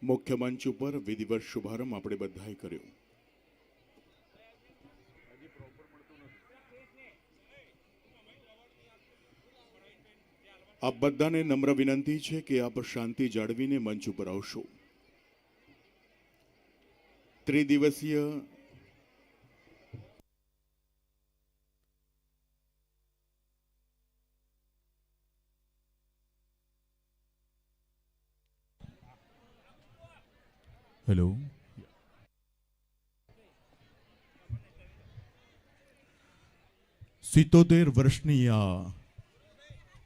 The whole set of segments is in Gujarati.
મુખ્ય મંચ ઉપર વિધિવત શુભારંભ આપણે બધાએ કર્યો. આપ બધાને નમ્ર વિનંતી છે કે આપ શાંતિ જાળવીને મંચ ઉપર આવશો. ત્રિદિવસીય હેલો સિત્તોતેર વર્ષની આ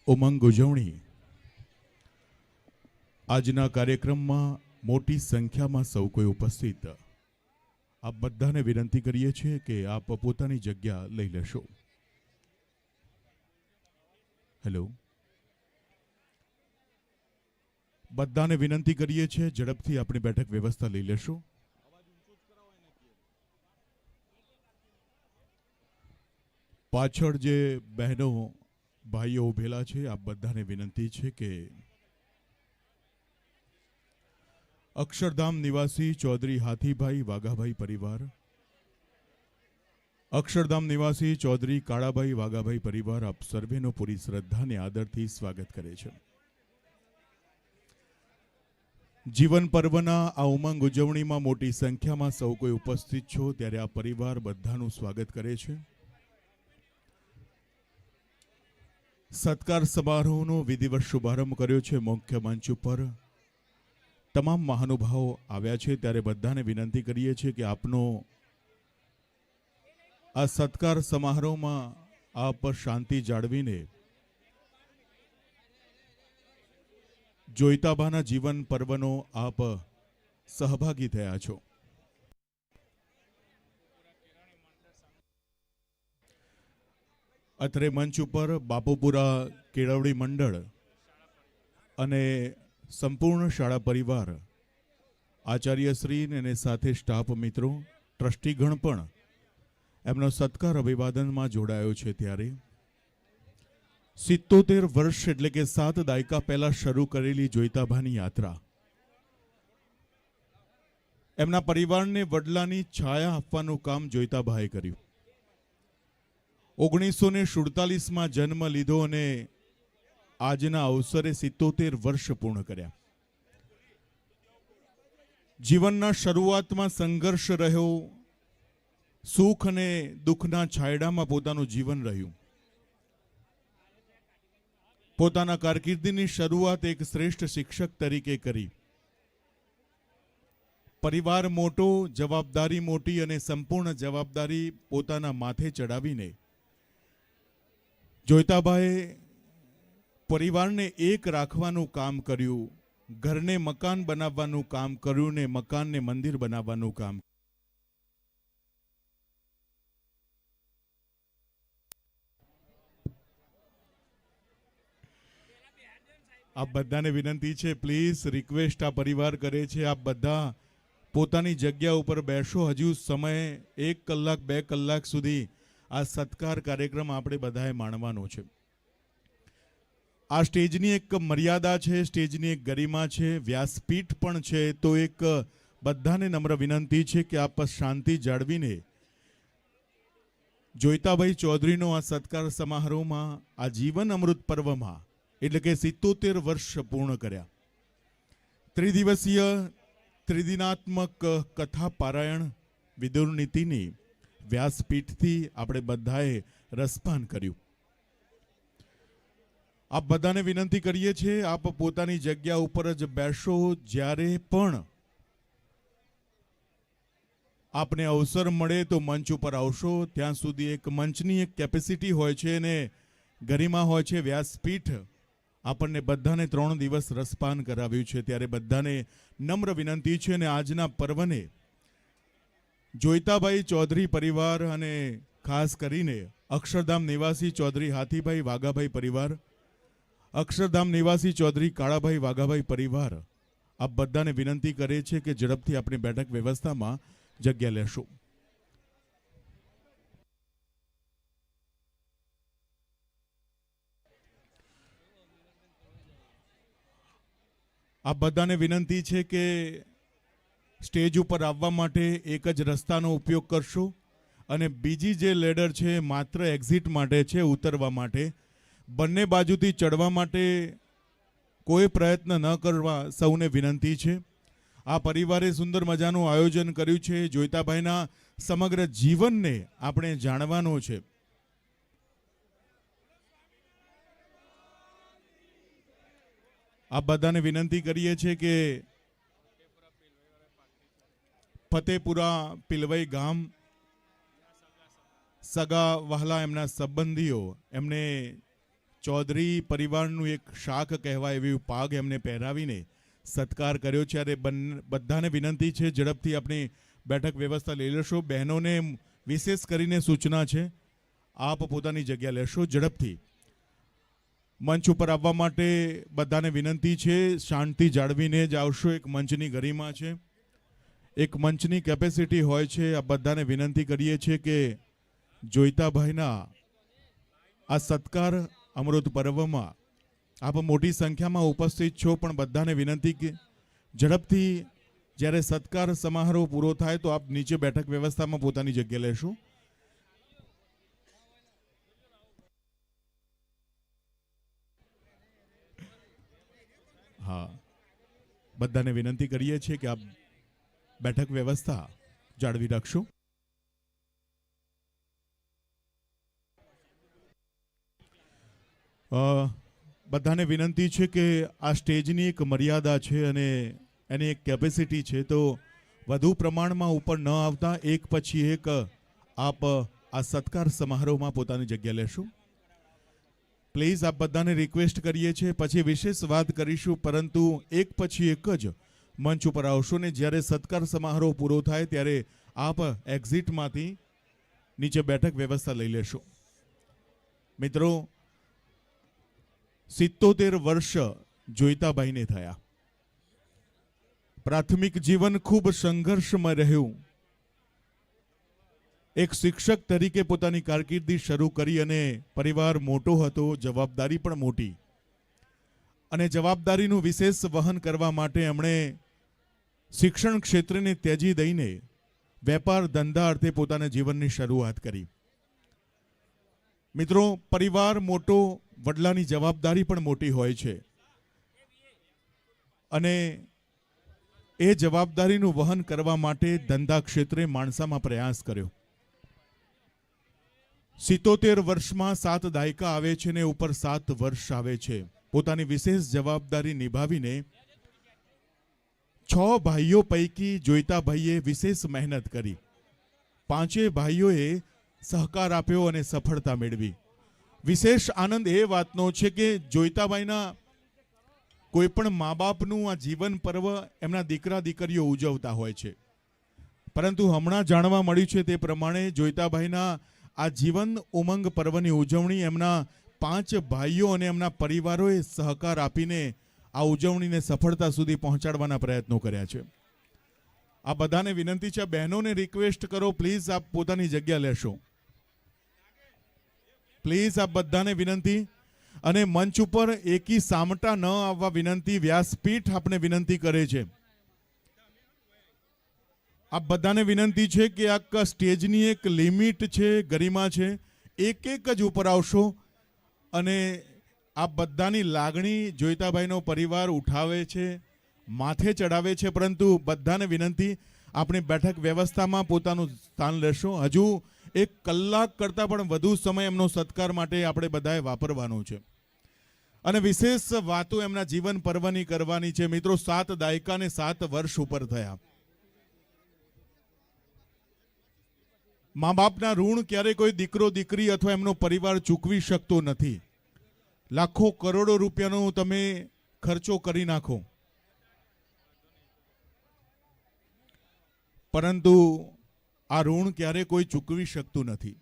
ઉમંગ ઉજવણી આજના કાર્યક્રમમાં મોટી સંખ્યામાં સૌ કોઈ ઉપસ્થિત આપ બધાને વિનંતી કરીએ છીએ કે આપ પોતાની જગ્યા લઈ લેશો. હેલો બધાને વિનંતી કરીએ છીએ ઝડપથી આપણી બેઠક વ્યવસ્થા લઈ લેશો. પાછળ જે બહેનો ભાઈઓ ઉભેલા છે આપ બધાને વિનંતી છે કે અક્ષરધામ નિવાસી ચૌધરી હાથીભાઈ વાઘાભાઈ પરિવાર, અક્ષરધામ નિવાસી ચૌધરી કાળાભાઈ વાઘાભાઈ પરિવાર આપ સર્વેનો પૂરી શ્રદ્ધા અને આદરથી સ્વાગત કરે છે. જીવન પર્વના આ ઉમંગ ઉજવણીમાં મોટી સંખ્યામાં સૌ કોઈ ઉપસ્થિત છો ત્યારે આ પરિવાર બધાનું સ્વાગત કરે છે. સત્કાર સમારોહનો વિધિવત શુભારંભ કર્યો છે. મુખ્ય મંચ ઉપર તમામ મહાનુભાવો આવ્યા છે ત્યારે બધાને વિનંતી કરીએ છીએ કે આપનો આ સત્કાર સમારોહમાં આપ શાંતિ જાળવીને જોઈતાબાના જીવન પર્વનો આપ સહભાગી થયા છો. અત્રે મંચ ઉપર બાપુપુરા કેળવણી મંડળ અને સંપૂર્ણ શાળા પરિવાર, આચાર્યશ્રી અને સાથે સ્ટાફ મિત્રો, ટ્રસ્ટીગણ પણ એમનો સત્કાર અભિવાદનમાં જોડાયો છે. ત્યારે 77 વર્ષ એટલે કે 7 દાયકા પહેલા શરૂ કરેલી જોઈતાબાની યાત્રા એમના પરિવારને વડલાની છાયા આપવાનું કામ જોઈતાબાએ કર્યું. 1947માં જન્મ લીધો અને આજના અવસરે 77 વર્ષ પૂર્ણ કર્યા. જીવનના શરૂઆતમાં સંઘર્ષ રહ્યો, સુખ અને દુઃખના છાયડામાં પોતાનું જીવન રહ્યું. પોતાના કારકિર્દીની શરૂઆત એક શ્રેષ્ઠ શિક્ષક તરીકે કરી. પરિવાર મોટો, જવાબદારી મોટી અને સંપૂર્ણ જવાબદારી પોતાના માથે ચડાવીને જોઈતાબાએ પરિવારને એક રાખવાનું કામ કર્યું, ઘરને મકાન બનાવવાનું કામ કર્યું ને મકાનને મંદિર બનાવવાનું કામ. આપ બધાને વિનંતી છે, પ્લીઝ રિક્વેસ્ટ આ પરિવાર કરે છે, આપ બધા પોતાની જગ્યા ઉપર બેસો. હજુ સમય 1 કલાક 2 કલાક સુધી આ સત્કાર કાર્યક્રમ આપણે બધાએ માણવાનો છે. આ સ્ટેજની એક મર્યાદા છે, સ્ટેજની એક ગરિમા છે, વ્યાસપીઠ પણ છે. તો એક બધાને નમ્ર વિનંતી છે કે આપ શાંતિ જાળવીને જોઈતાભાઈ ચૌધરીનો આ સત્કાર સમારોહમાં આ જીવન અમૃત પર્વમાં એટલે કે 77 વર્ષ પૂર્ણ કર્યા. ત્રિદિવસીય ત્રિદિનાત્મક કથા પારાયણ વિદુર નીતિની વ્યાસપીઠથી આપણે બધાએ રસપાન કર્યું. આપ બધાને વિનંતી કરીએ છીએ આપ પોતાની જગ્યા ઉપર જ બેસો. જ્યારે પણ આપને અવસર મળે તો મંચ ઉપર આવશો. ત્યાં સુધી એક મંચની એક કેપેસિટી હોય છે અને ગરિમા હોય છે. વ્યાસપીઠ આપણને બધાને 3 દિવસ રસપાન કરાવ્યું છે ત્યારે બધાને નમ્ર વિનંતી છે અને આજના પર્વને જોઈતાભાઈ ચૌધરી પરિવાર અને ખાસ કરીને અક્ષરધામ નિવાસી ચૌધરી હાથીભાઈ વાઘાભાઈ પરિવાર, અક્ષરધામ નિવાસી ચૌધરી કાળાભાઈ વાઘાભાઈ પરિવાર આપ બધાને વિનંતી કરે છે કે ઝડપથી આપણી બેઠક વ્યવસ્થામાં જગ્યા લેશો. આપ બધાને વિનંતી છે કે સ્ટેજ ઉપર આવવા માટે એક જ રસ્તાનો ઉપયોગ કરશો અને બીજી જે લેડર છે માત્ર એક્ઝિટ માટે છે, ઉતરવા માટે. બંને બાજુથી ચડવા માટે કોઈ પ્રયત્ન ન કરવા સૌને વિનંતી છે. આ પરિવારે સુંદર મજાનું આયોજન કર્યું છે. જોઈતાભાઈના સમગ્ર જીવનને આપણે જાણવાનો છે. આપ બધાને વિનંતી કરીએ છીએ કે ફતેપુરા પિલવઈ ગામ સગા વહાલા એમના સંબંધીઓ એમને ચૌધરી પરિવારનું એક શાખ કહેવાય એવી પાગ એમને પહેરાવીને સત્કાર કર્યો છે. અને બધાને વિનંતી છે ઝડપથી આપણી બેઠક વ્યવસ્થા લઈ લેશો. બહેનોને વિશેષ કરીને સૂચના છે, આપ પોતાની જગ્યા લેશો ઝડપથી. મંચ ઉપર આવવા માટે બધાને વિનંતી છે, શાંતિ જાળવીને જ આવશો. એક મંચની ગરિમા છે, એક મંચની કેપેસિટી હોય છે. આ બધાને વિનંતી કરીએ છીએ કે જોઈતાભાઈના આ સત્કાર અમૃત પર્વમાં આપ મોટી સંખ્યામાં ઉપસ્થિત છો, પણ બધાને વિનંતી કે ઝડપથી જ્યારે સત્કાર સમારોહ પૂરો થાય તો આપ નીચે બેઠક વ્યવસ્થામાં પોતાની જગ્યા લેશો. હા, બધાને વિનંતી કરીએ છીએ કે આપ બેઠક વ્યવસ્થા જાળવી રાખશો. બધાને વિનંતી છે કે આ સ્ટેજની એક મર્યાદા છે અને એની એક કેપેસિટી છે, તો વધુ પ્રમાણમાં ઉપર ન આવતા એક પછી એક આપ આ સત્કાર સમારોહમાં પોતાની જગ્યા લેશો. પ્લીઝ આપ બધાને રિક્વેસ્ટ કરીએ છીએ. પછી વિશેષ વાત કરીશું, પરંતુ એક પછી એક જ મંચ ઉપર આવશો ને જ્યારે સત્કાર સમારોહ પૂરો થાય ત્યારે આપ એક્ઝિટમાંથી નીચે બેઠક વ્યવસ્થા લઈ લેશો. મિત્રો, 77 વર્ષ જોઈતાભાઈને થયા. પ્રાથમિક જીવન ખૂબ સંઘર્ષમાં રહ્યું. એક શિક્ષક તરીકે પોતાની કારકિર્દી શરૂ કરી અને પરિવાર મોટો હતો, જવાબદારી પણ મોટી. અને જવાબદારીનું વિશેષ વહન કરવા માટે એમણે શિક્ષણ ક્ષેત્રને ત્યજી દઈને વેપાર ધંધા અર્થે પોતાના જીવનની શરૂઆત કરી. મિત્રો, પરિવાર મોટો, વડલાની જવાબદારી પણ મોટી હોય છે અને એ જવાબદારીનું વહન કરવા માટે ધંધા ક્ષેત્રે માણસામાં પ્રયાસ કર્યો. 77 વર્ષમાં 7 દાયકા આવે છે ને ઉપર 7 વર્ષ આવે છે. પોતાની વિશેષ જવાબદારી નિભાવીને 6 ભાઈઓ પૈકી જોઈતાભાઈએ વિશેષ મહેનત કરી. 5 ભાઈઓએ સહકાર આપ્યો અને સફળતા મેળવી. વિશેષ આનંદ એ વાતનો છે કે જોઈતાભાઈના કોઈ પણ મા બાપનું આ જીવન પર્વ એમના દીકરા દીકરીઓ ઉજવતા હોય છે, પરંતુ હમણાં જાણવા મળ્યું છે તે પ્રમાણે જોઈતાભાઈના આ જીવન ઉમંગ પર્વની ઉજવણી એમના 5 ભાઈઓ અને એમના પરિવારોએ સહકાર આપીને આ ઉજવણીને સફળતા સુધી પહોંચાડવાના પ્રયત્નો કર્યા છે. આ બધાને વિનંતી છે, બહેનોને રિક્વેસ્ટ કરો, પ્લીઝ આપ પોતાની જગ્યા લેશો. પ્લીઝ આપ બધાને વિનંતી. અને મંચ ઉપર એકી સામટા ન આવવા વિનંતી. વ્યાસપીઠ આપણે વિનંતી કરે છે. આપ બધાને વિનંતી છે કે આ સ્ટેજની એક લિમિટ છે, ગરિમા છે. એક જ ઉપર આવશો અને આપ બધાની લાગણી જોઈતાભાઈનો પરિવાર ઉઠાવે છે, માથે ચડાવે છે, પરંતુ બધાને વિનંતી આપણી બેઠક વ્યવસ્થામાં પોતાનું સ્થાન લેશો. હજુ 1 કલાક કરતાં પણ વધુ સમય એમનો સત્કાર માટે આપણે બધાએ વાપરવાનો છે અને વિશેષ વાતો એમના જીવન પર્વની કરવાની છે. મિત્રો, 7 દાયકા ને 7 વર્ષ ઉપર થયા. મા બાપના ઋણ ક્યારે કોઈ દીકરો દીકરી અથવા એમનો પરિવાર ચૂકવી શકતો નથી. લાખો કરોડો રૂપિયાનો તમે ખર્ચો કરી નાખો, પરંતુ આ ઋણ ક્યારે કોઈ ચૂકવી શકતું નથી.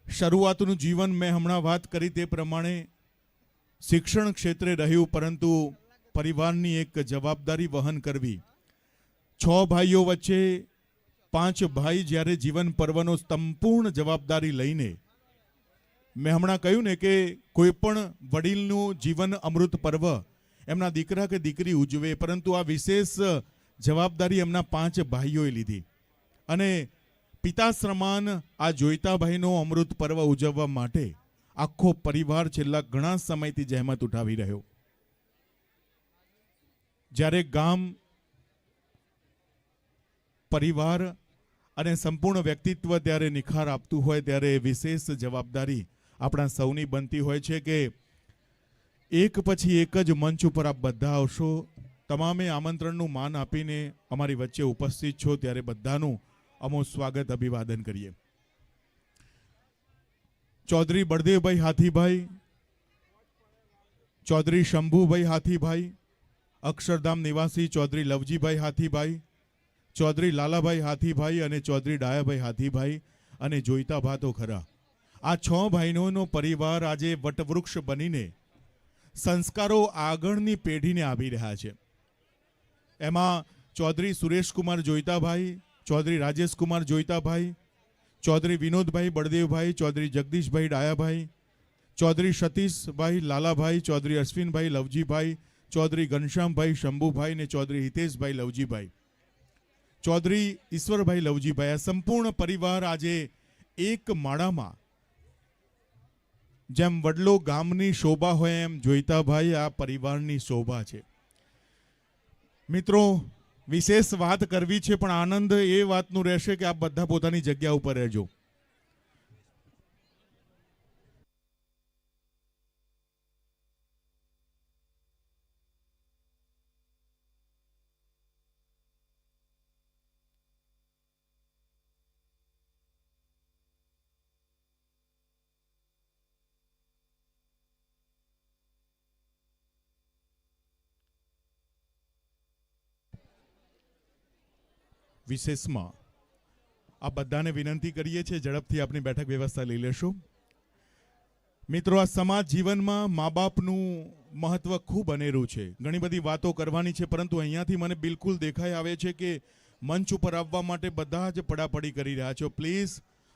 શરૂઆતનું જીવન મેં હમણાં વાત કરી તે પ્રમાણે શિક્ષણ ક્ષેત્રે રહ્યું, પરંતુ પરિવારની એક જવાબદારી વહન કરવી. 6 ભાઈઓ વચ્ચે 5 ભાઈ જ્યારે જીવન પર્વનો સંપૂર્ણ જવાબદારી લઈને મેં હમણાં કહ્યું ને કે કોઈ પણ વડીલનું જીવન અમૃત પર્વ એમના દીકરા કે દીકરી ઉજવે, પરંતુ આ વિશેષ જવાબદારી એમના 5 ભાઈઓએ લીધી અને પિતા સમાન આ જોઈતાભાઈનો અમૃત પર્વ ઉજવવા માટે આખો પરિવાર છેલ્લા ઘણા સમયથી જહેમત ઉઠાવી રહ્યો. જ્યારે ગામ, પરિવાર અને સંપૂર્ણ વ્યક્તિત્વ ત્યારે નિખાર આપતું હોય ત્યારે વિશેષ જવાબદારી આપણા સૌની બનતી હોય છે કે એક પછી એક જ મંચ ઉપર આપ બધા આવશો. તમામે આમંત્રણનું માન આપીને અમારી વચ્ચે ઉપસ્થિત છો ત્યારે બધાનું અમો સ્વાગત અભિવાદન કરીએ. ચૌધરી બળદેવભાઈ હાથીભાઈ, ચૌધરી શંભુભાઈ હાથીભાઈ, અક્ષરધામ નિવાસી ચૌધરી લવજીભાઈ હાથીભાઈ, ચૌધરી લાલાભાઈ હાથીભાઈ અને ચૌધરી ડાયાભાઈ હાથીભાઈ અને જોઈતા ભા તો ખરા. આ 6 ભાઈઓનો પરિવાર આજે વટવૃક્ષ બનીને સંસ્કારો આગળની પેઢીને આપી રહ્યા છે. એમાં ચૌધરી સુરેશકુમાર જોઈતાભાઈ, ચૌધરી રાજેશકુમાર જોઈતાભાઈ, ચૌધરી વિનોદભાઈ બળદેવભાઈ, ચૌધરી જગદીશભાઈ ડાયાભાઈ, ચૌધરી સતીશભાઈ લાલાભાઈ, ચૌધરી અશ્વિનભાઈ લવજીભાઈ, ચૌધરી ઘનશ્યામભાઈ શંભુભાઈ અને ચૌધરી હિતેશભાઈ લવજીભાઈ, ચૌધરી ઈશ્વરભાઈ લવજીભાઈ, આ સંપૂર્ણ પરિવાર આજે એક માળામાં જેમ વડલો ગામની શોભા હોય એમ જોઈતાભાઈ આ પરિવારની શોભા છે. મિત્રો, વિશેષ વાત કરવી છે પણ આનંદ એ વાતનું રહેશે કે આપ બધા પોતાની જગ્યા ઉપર રહેજો. વિશેષમાં આ બધાને વિનંતી કરીએ છીએ ઝડપથી આપણી બેઠક વ્યવસ્થા લઈ લેશો. મિત્રો, આ સમાજ જીવનમાં મા બાપનું મહત્વ ખૂબ અનેરું છે. ઘણી બધી વાતો કરવાની છે પરંતુ અહીંયાથી મને બિલકુલ દેખાઈ આવે છે કે મંચ ઉપર આવવા માટે બધા જ પડાપડી કરી રહ્યા છો. પ્લીઝ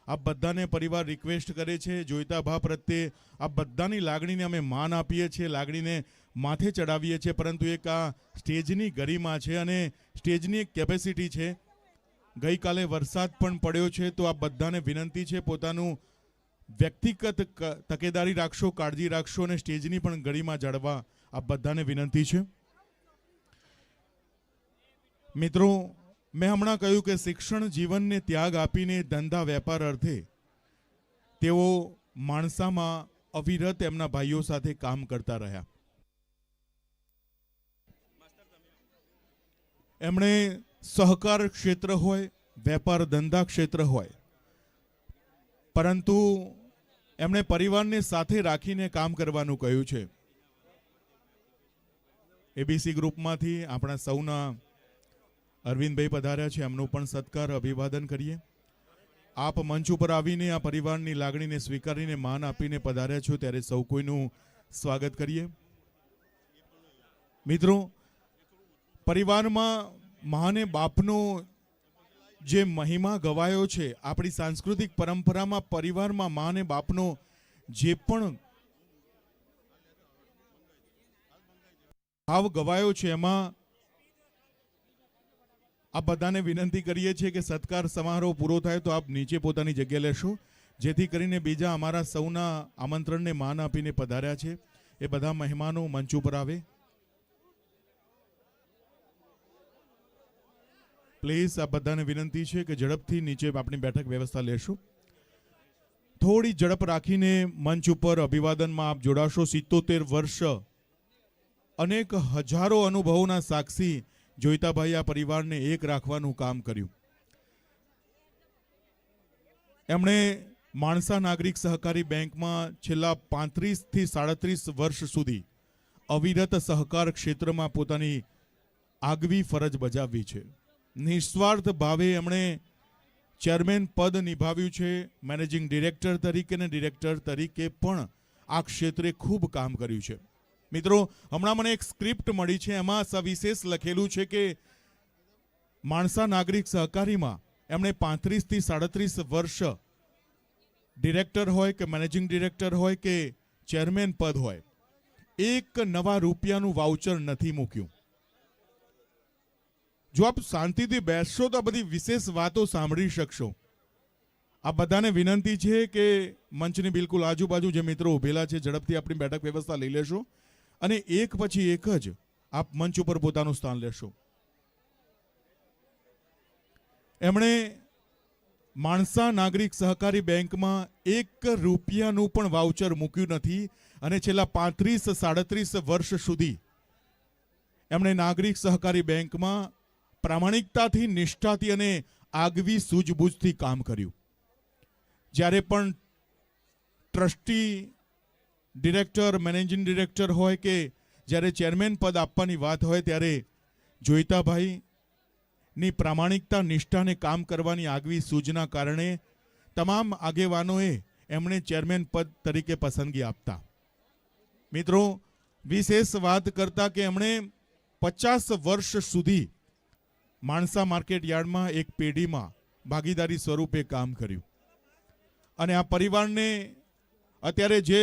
આપ બધાને પરિવાર રિક્વેસ્ટ કરે છે, જોઈતા ભા પ્રત્યે આ બધાની લાગણીને અમે માન આપીએ છીએ, લાગણીને માથે ચડાવીએ છીએ, પરંતુ એક આ સ્ટેજની ગરિમા છે અને સ્ટેજની એક કેપેસિટી છે. ગઈકાલે વરસાદ પણ પડ્યો છે તો આ બધાને વિનંતી છે પોતાનું વ્યક્તિગત તકેદારી રાખશો, કાળજી રાખશો અને સ્ટેજની પણ ગરિમા જાળવવા આ બધાને વિનંતી છે. મિત્રો, મેં હમણાં કહ્યું કે શિક્ષણ જીવનને ત્યાગ આપીને ધંધા વેપાર અર્થે તેઓ માણસામાં અવિરત એમના ભાઈઓ સાથે કામ કરતા રહ્યા. એમણે સહકાર ક્ષેત્ર હોય, વેપાર ધંધા ક્ષેત્ર હોય, પરંતુ એમણે પરિવારને સાથે રાખીને કામ કરવાનું કહ્યું છે. એબીસી ગ્રુપમાંથી આપણા સૌના અરવિંદભાઈ પધાર્યા છે, એમનું પણ સત્કાર અભિવાદન કરીએ. આપ મંચ ઉપર આવીને આ પરિવારની લાગણીને સ્વીકારીને માન આપીને પધાર્યા છો ત્યારે સૌ કોઈનું સ્વાગત કરીએ. મિત્રો, પરિવારમાં મા અને બાપનો જે મહિમા ગવાયો છે, આપણી સાંસ્કૃતિક પરંપરામાં પરિવારમાં મા અને બાપનો જે પણ ભાવ ગવાયો છે એમાં આપ બધાને વિનંતી કરીએ છીએ કે સત્કાર સમારોહ પૂરો થાય તો આપ નીચે પોતાની જગ્યા લેશો, જેથી કરીને બીજા અમારા સૌના આમંત્રણને માન આપીને પધાર્યા છે એ બધા મહેમાનો મંચ ઉપર આવે. પ્લીઝ આ બધાને વિનંતી છે કે ઝડપથી નીચે આપણી બેઠક વ્યવસ્થા લેશો. થોડી ઝડપ રાખીને મંચ ઉપર અભિવાદનમાં આપ જોડાશો. 77 વર્ષ અનેક હજારો અનુભવોના સાક્ષી જોઈતાભાઈ આ પરિવારને એક રાખવાનું કામ કર્યું. એમણે માણસા નાગરિક સહકારી બેંકમાં છેલ્લા 35 થી 37 વર્ષ સુધી અવિરત સહકાર ક્ષેત્રમાં પોતાની આગવી ફરજ બજાવી છે. નિસ્વાર્થ ભાવે એમણે ચેરમેન પદ નિભાવ્યું છે. મેનેજિંગ ડિરેક્ટર તરીકે અને ડિરેક્ટર તરીકે પણ આ ક્ષેત્રે ખૂબ કામ કર્યું છે. મિત્રો, હમણાં મને એક સ્ક્રિપ્ટ મળી છે, એમાં સવિશેષ લખેલું છે કે માણસા નાગરિક સહકારીમાં એમણે 35 થી 37 વર્ષ ડિરેક્ટર હોય કે મેનેજિંગ ડિરેક્ટર હોય કે ચેરમેન પદ હોય, એક નવા રૂપિયાનું વાઉચર નથી મૂક્યું. જો આપ શાંતિથી બેસશો તો આ બધી વિશેષ વાતો સાંભળી શકશો. આ બધાને વિનંતી છે કે મંચની બિલકુલ આજુબાજુ જે મિત્રો ઉભેલા છે ઝડપથી આપણી બેઠક વ્યવસ્થા લઈ લેશો અને એક પછી એક જ આપ મંચ ઉપર પોતાનું સ્થાન લેશો. એમણે માણસા નાગરિક સહકારી બેંકમાં 1 રૂપિયાનું પણ વાઉચર મૂક્યું નથી અને છેલ્લા 35-37 વર્ષ સુધી એમણે નાગરિક સહકારી બેંકમાં પ્રામાણિકતાથી, નિષ્ઠાથી અને આગવી સૂઝબૂઝથી કામ કર્યું. જ્યારે પણ ટ્રસ્ટી, ડિરેક્ટર, મેનેજિંગ ડિરેક્ટર હોય કે જ્યારે ચેરમેન પદ આપવાની વાત હોય ત્યારે જોઈતાભાઈની પ્રામાણિકતા, નિષ્ઠાને કામ કરવાની આગવી સૂઝના કારણે તમામ આગેવાનોએ એમણે ચેરમેન પદ તરીકે પસંદગી આપતા. મિત્રો, વિશેષ વાત કરતા કે એમણે 50 વર્ષ સુધી માણસા માર્કેટ યાર્ડમાં એક પેઢીમાં ભાગીદારી સ્વરૂપે કામ કર્યું અને આ પરિવારને અત્યારે જે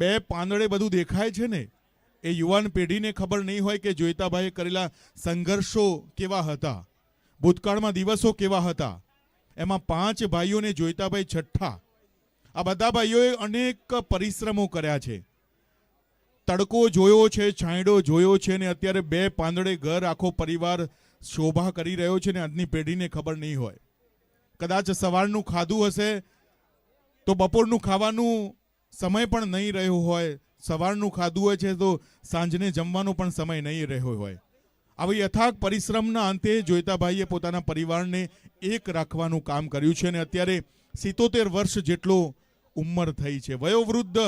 2 પાંદડે બધું દેખાય છે ને, એ યુવાન પેઢીને ખબર નહીં હોય કે જોઈતાભાઈએ કરેલા સંઘર્ષો કેવા હતા, ભૂતકાળમાં દિવસો કેવા હતા. એમાં 5 ભાઈઓને જોઈતાભાઈ છઠ્ઠા. આ બધા ભાઈઓએ અનેક પરિશ્રમો કર્યા છે, તડકો જોયો છે, છાંયડો જોયો છે ને અત્યારે 2 પાંદડે ઘર, આખો પરિવાર શોભા કરી રહ્યો છે ને આજની પેઢીને ખબર નહીં હોય. કદાચ સવારનું ખાધું હશે તો બપોરનું ખાવાનું સમય પણ નહીં રહ્યો હોય, સવારનું ખાધું હોય છે તો સાંજને જમવાનો પણ સમય નહીં રહ્યો હોય. આવી યથાર્થ પરિશ્રમના અંતે જોઈતાભાઈએ પોતાના પરિવારને એક રાખવાનું કામ કર્યું છે અને અત્યારે 77 વર્ષ જેટલો ઉંમર થઈ છે, વયોવૃદ્ધ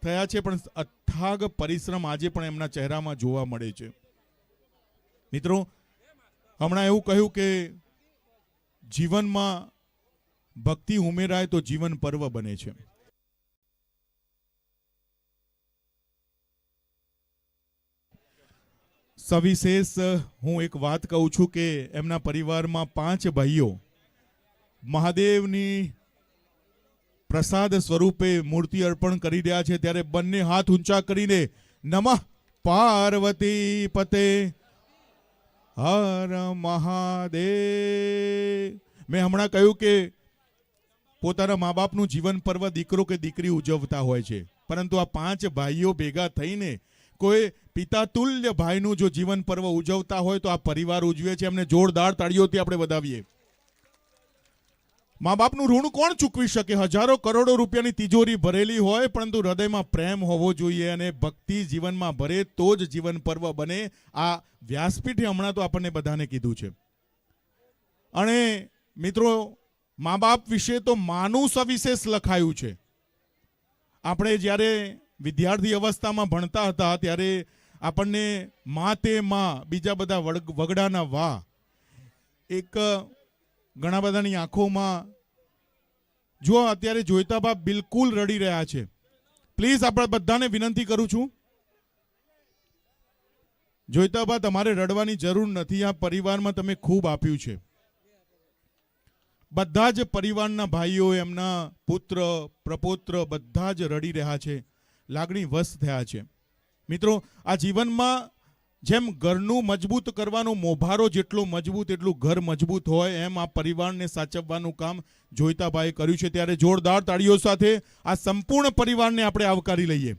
થયા છે, પણ અથાગ પરિશ્રમ આજે પણ એમના ચહેરામાં જોવા મળે છે. મિત્રો, હમણાં એવું કહ્યું કે જીવનમાં ભક્તિ ઉમેરાય તો જીવન પર્વ બને છે. સવિશેષ હું એક વાત કહું છું કે એમના પરિવારમાં 5 ભાઈઓ મહાદેવની પ્રસાદ સ્વરૂપે મૂર્તિ અર્પણ કરી રહ્યા છે ત્યારે બંને હાથ ઊંચા કરીને નમઃ પાર્વતી પતે હર મહાદેવ. મેં હમણાં કહ્યું કે પોતાના મા બાપનું જીવન પર્વ દીકરો કે દીકરી ઉજવતા હોય છે, પરંતુ આ 5 ભાઈઓ ભેગા થઈને કોઈ પિતા તુલ્ય ભાઈનું જો જીવન પર્વ ઉજવતા હોય તો આ પરિવાર ઉજવે છે. એમને જોરદાર તાળીઓથી આપણે વધાવીએ. મા બાપનું ઋણ કોણ ચૂકવી શકે? હજારો કરોડો રૂપિયાની તિજોરી ભરેલી હોય, પરંતુ હૃદયમાં પ્રેમ હોવો જોઈએ અને ભક્તિ જીવનમાં ભરે તો જ જીવન પર્વ બને. આ વ્યાસપીઠે હમણાં તો આપણને બધાને કીધું છે. અને મિત્રો, મા બાપ વિશે તો માનું સવિશેષ લખાયું છે. આપણે જ્યારે વિદ્યાર્થી અવસ્થામાં ભણતા હતા ત્યારે આપણને મા તે મા, બીજા બધા વગડાના વા, એક ઘણા બધાની આંખોમાં. જો અત્યારે જોઈતા બાપ બિલકુલ રડી રહ્યા છે. પ્લીઝ આપણે બધાને વિનંતી કરું છું, જોઈતા બા તમારે રડવાની જરૂર નથી. આ પરિવારમાં તમે ખૂબ આપ્યું છે. બધા જ પરિવારના ભાઈઓ, એમના પુત્ર પ્રપૌત્ર બધા જ રડી રહ્યા છે, લાગણી વશ થયા છે. મિત્રો, આ જીવનમાં જેમ ઘરનું મજબૂત કરવાનો મોભારો જેટલો મજબૂત એટલું ઘર મજબૂત હોય, એમ આ પરિવારને સાચવવાનું કામ જોઈતાભાઈએ કર્યું છે. ત્યારે જોરદાર તાળીઓ સાથે આ સંપૂર્ણ પરિવારને આપણે આવકારી લઈએ.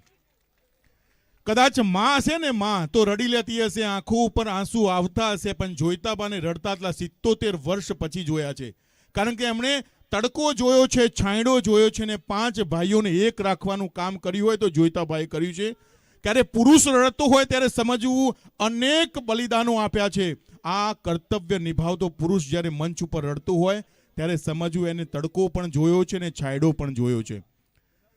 કદાચ માં હશે ને, માં તો રડી લેતી હશે, આંખો ઉપર આંસુ આવતા હશે, પણ જોઈતાબાને રડતા એટલા 77 વર્ષ પછી જોયા છે. કારણ કે એમણે તડકો જોયો છે, છાંયડો જોયો છે ને 5 ભાઈઓને એક રાખવાનું કામ કર્યું હોય તો જોઈતાભાઈએ કર્યું છે. ત્યારે પુરુષ રડતો હોય ત્યારે સમજવું અનેક બલિદાનો આપ્યા છે. આ કર્તવ્ય નિભાવતો પુરુષ જ્યારે મંચ ઉપર રડતો હોય ત્યારે સમજવું એને તડકો પણ જોયો છે ને છાંયડો પણ જોયો છે.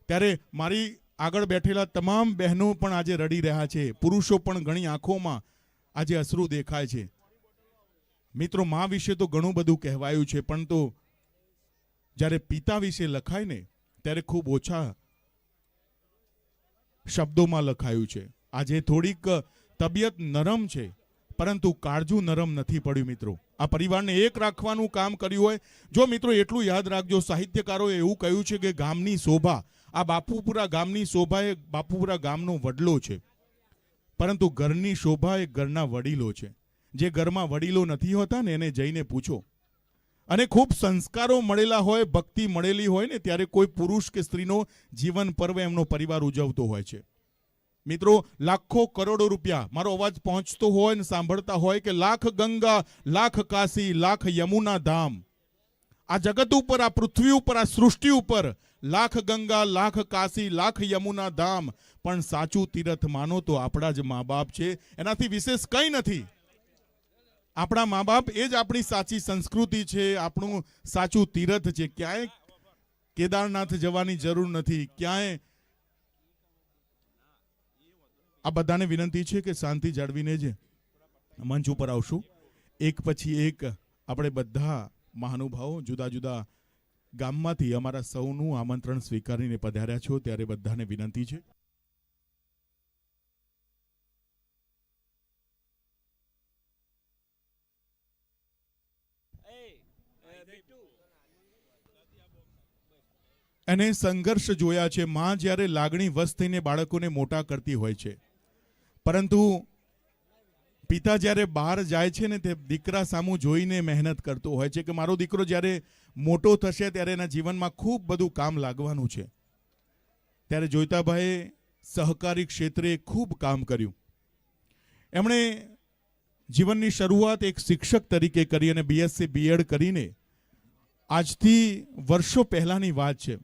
ત્યારે મારી આગળ બેઠેલા તમામ બહેનો પણ આજે રડી રહ્યા છે. પુરુષો પણ ઘણી આંખોમાં આજે અશ્રુ દેખાય છે. મિત્રો, મા વિશે તો ઘણું બધું કહેવાયું છે, પણ તો જ્યારે પિતા વિશે લખાય ને ત્યારે ખૂબ ઓછા શબ્દોમાં લખાયું છે. આજે થોડીક તબિયત નરમ છે, પરંતુ કાળજું નરમ નથી પડ્યું. મિત્રો, આ પરિવારને એક રાખવાનું કામ કર્યું હોય. જો મિત્રો એટલું યાદ રાખજો, સાહિત્યકારોએ એવું કહ્યું છે કે ગામની શોભા, આ બાપુપુરા ગામની શોભા એ બાપુપુરા ગામનો વડલો છે, પરંતુ ઘરની શોભા એ ઘરના વડીલો છે. જે ઘરમાં વડીલો નથી હોતા ને એને જઈને પૂછો. અને ખૂબ સંસ્કારો મળેલા હોય, ભક્તિ મળેલી હોય ને, ત્યારે કોઈ પુરુષ કે સ્ત્રીનો જીવન પર્વ એમનો પરિવાર ઉજવતો હોય છે. મિત્રો, લાખો કરોડો રૂપિયા, મારો અવાજ પહોંચતો હોય ને સાંભળતા હોય કે લાખ ગંગા, લાખ કાશી, લાખ યમુના ધામ, આ જગત ઉપર, આ પૃથ્વી ઉપર, આ સૃષ્ટિ ઉપર લાખ ગંગા, લાખ કાશી, લાખ યમુના ધામ, પણ સાચું તીર્થ માનો તો આપણા જ મા બાપ છે. એનાથી વિશેષ કંઈ નથી. આપણા મા બાપ એ જ આપણી સાચી સંસ્કૃતિ છે, આપણું સાચું તીર્થ છે. ક્યાંય કેદારનાથ જવાની જરૂર નથી. ક્યાંય આ બધાને વિનંતી છે કે શાંતિ જાળવીને જ મંચ ઉપર આવશું. એક પછી એક આપણે બધા મહાનુભાવો જુદા જુદા ગામમાંથી અમારા સૌનું આમંત્રણ સ્વીકારીને પધાર્યા છો, ત્યારે બધાને વિનંતી છે. અને સંઘર્ષ જોયા છે. માં જ્યારે લાગણી વશ થઈને બાળકોને મોટા કરતી હોય છે, પરંતુ પિતા જ્યારે બહાર જાય છે ને, તે દીકરા સામું જોઈને મહેનત કરતો હોય છે કે મારો દીકરો જ્યારે મોટો થશે ત્યારે એના જીવનમાં ખૂબ બધું કામ લાગવાનું છે. ત્યારે જોઈતાભાઈએ સહકારી ક્ષેત્રે ખૂબ કામ કર્યું. એમણે જીવનની શરૂઆત એક શિક્ષક તરીકે કરી અને BSc BEd કરીને, આજથી વર્ષો પહેલાની વાત છે,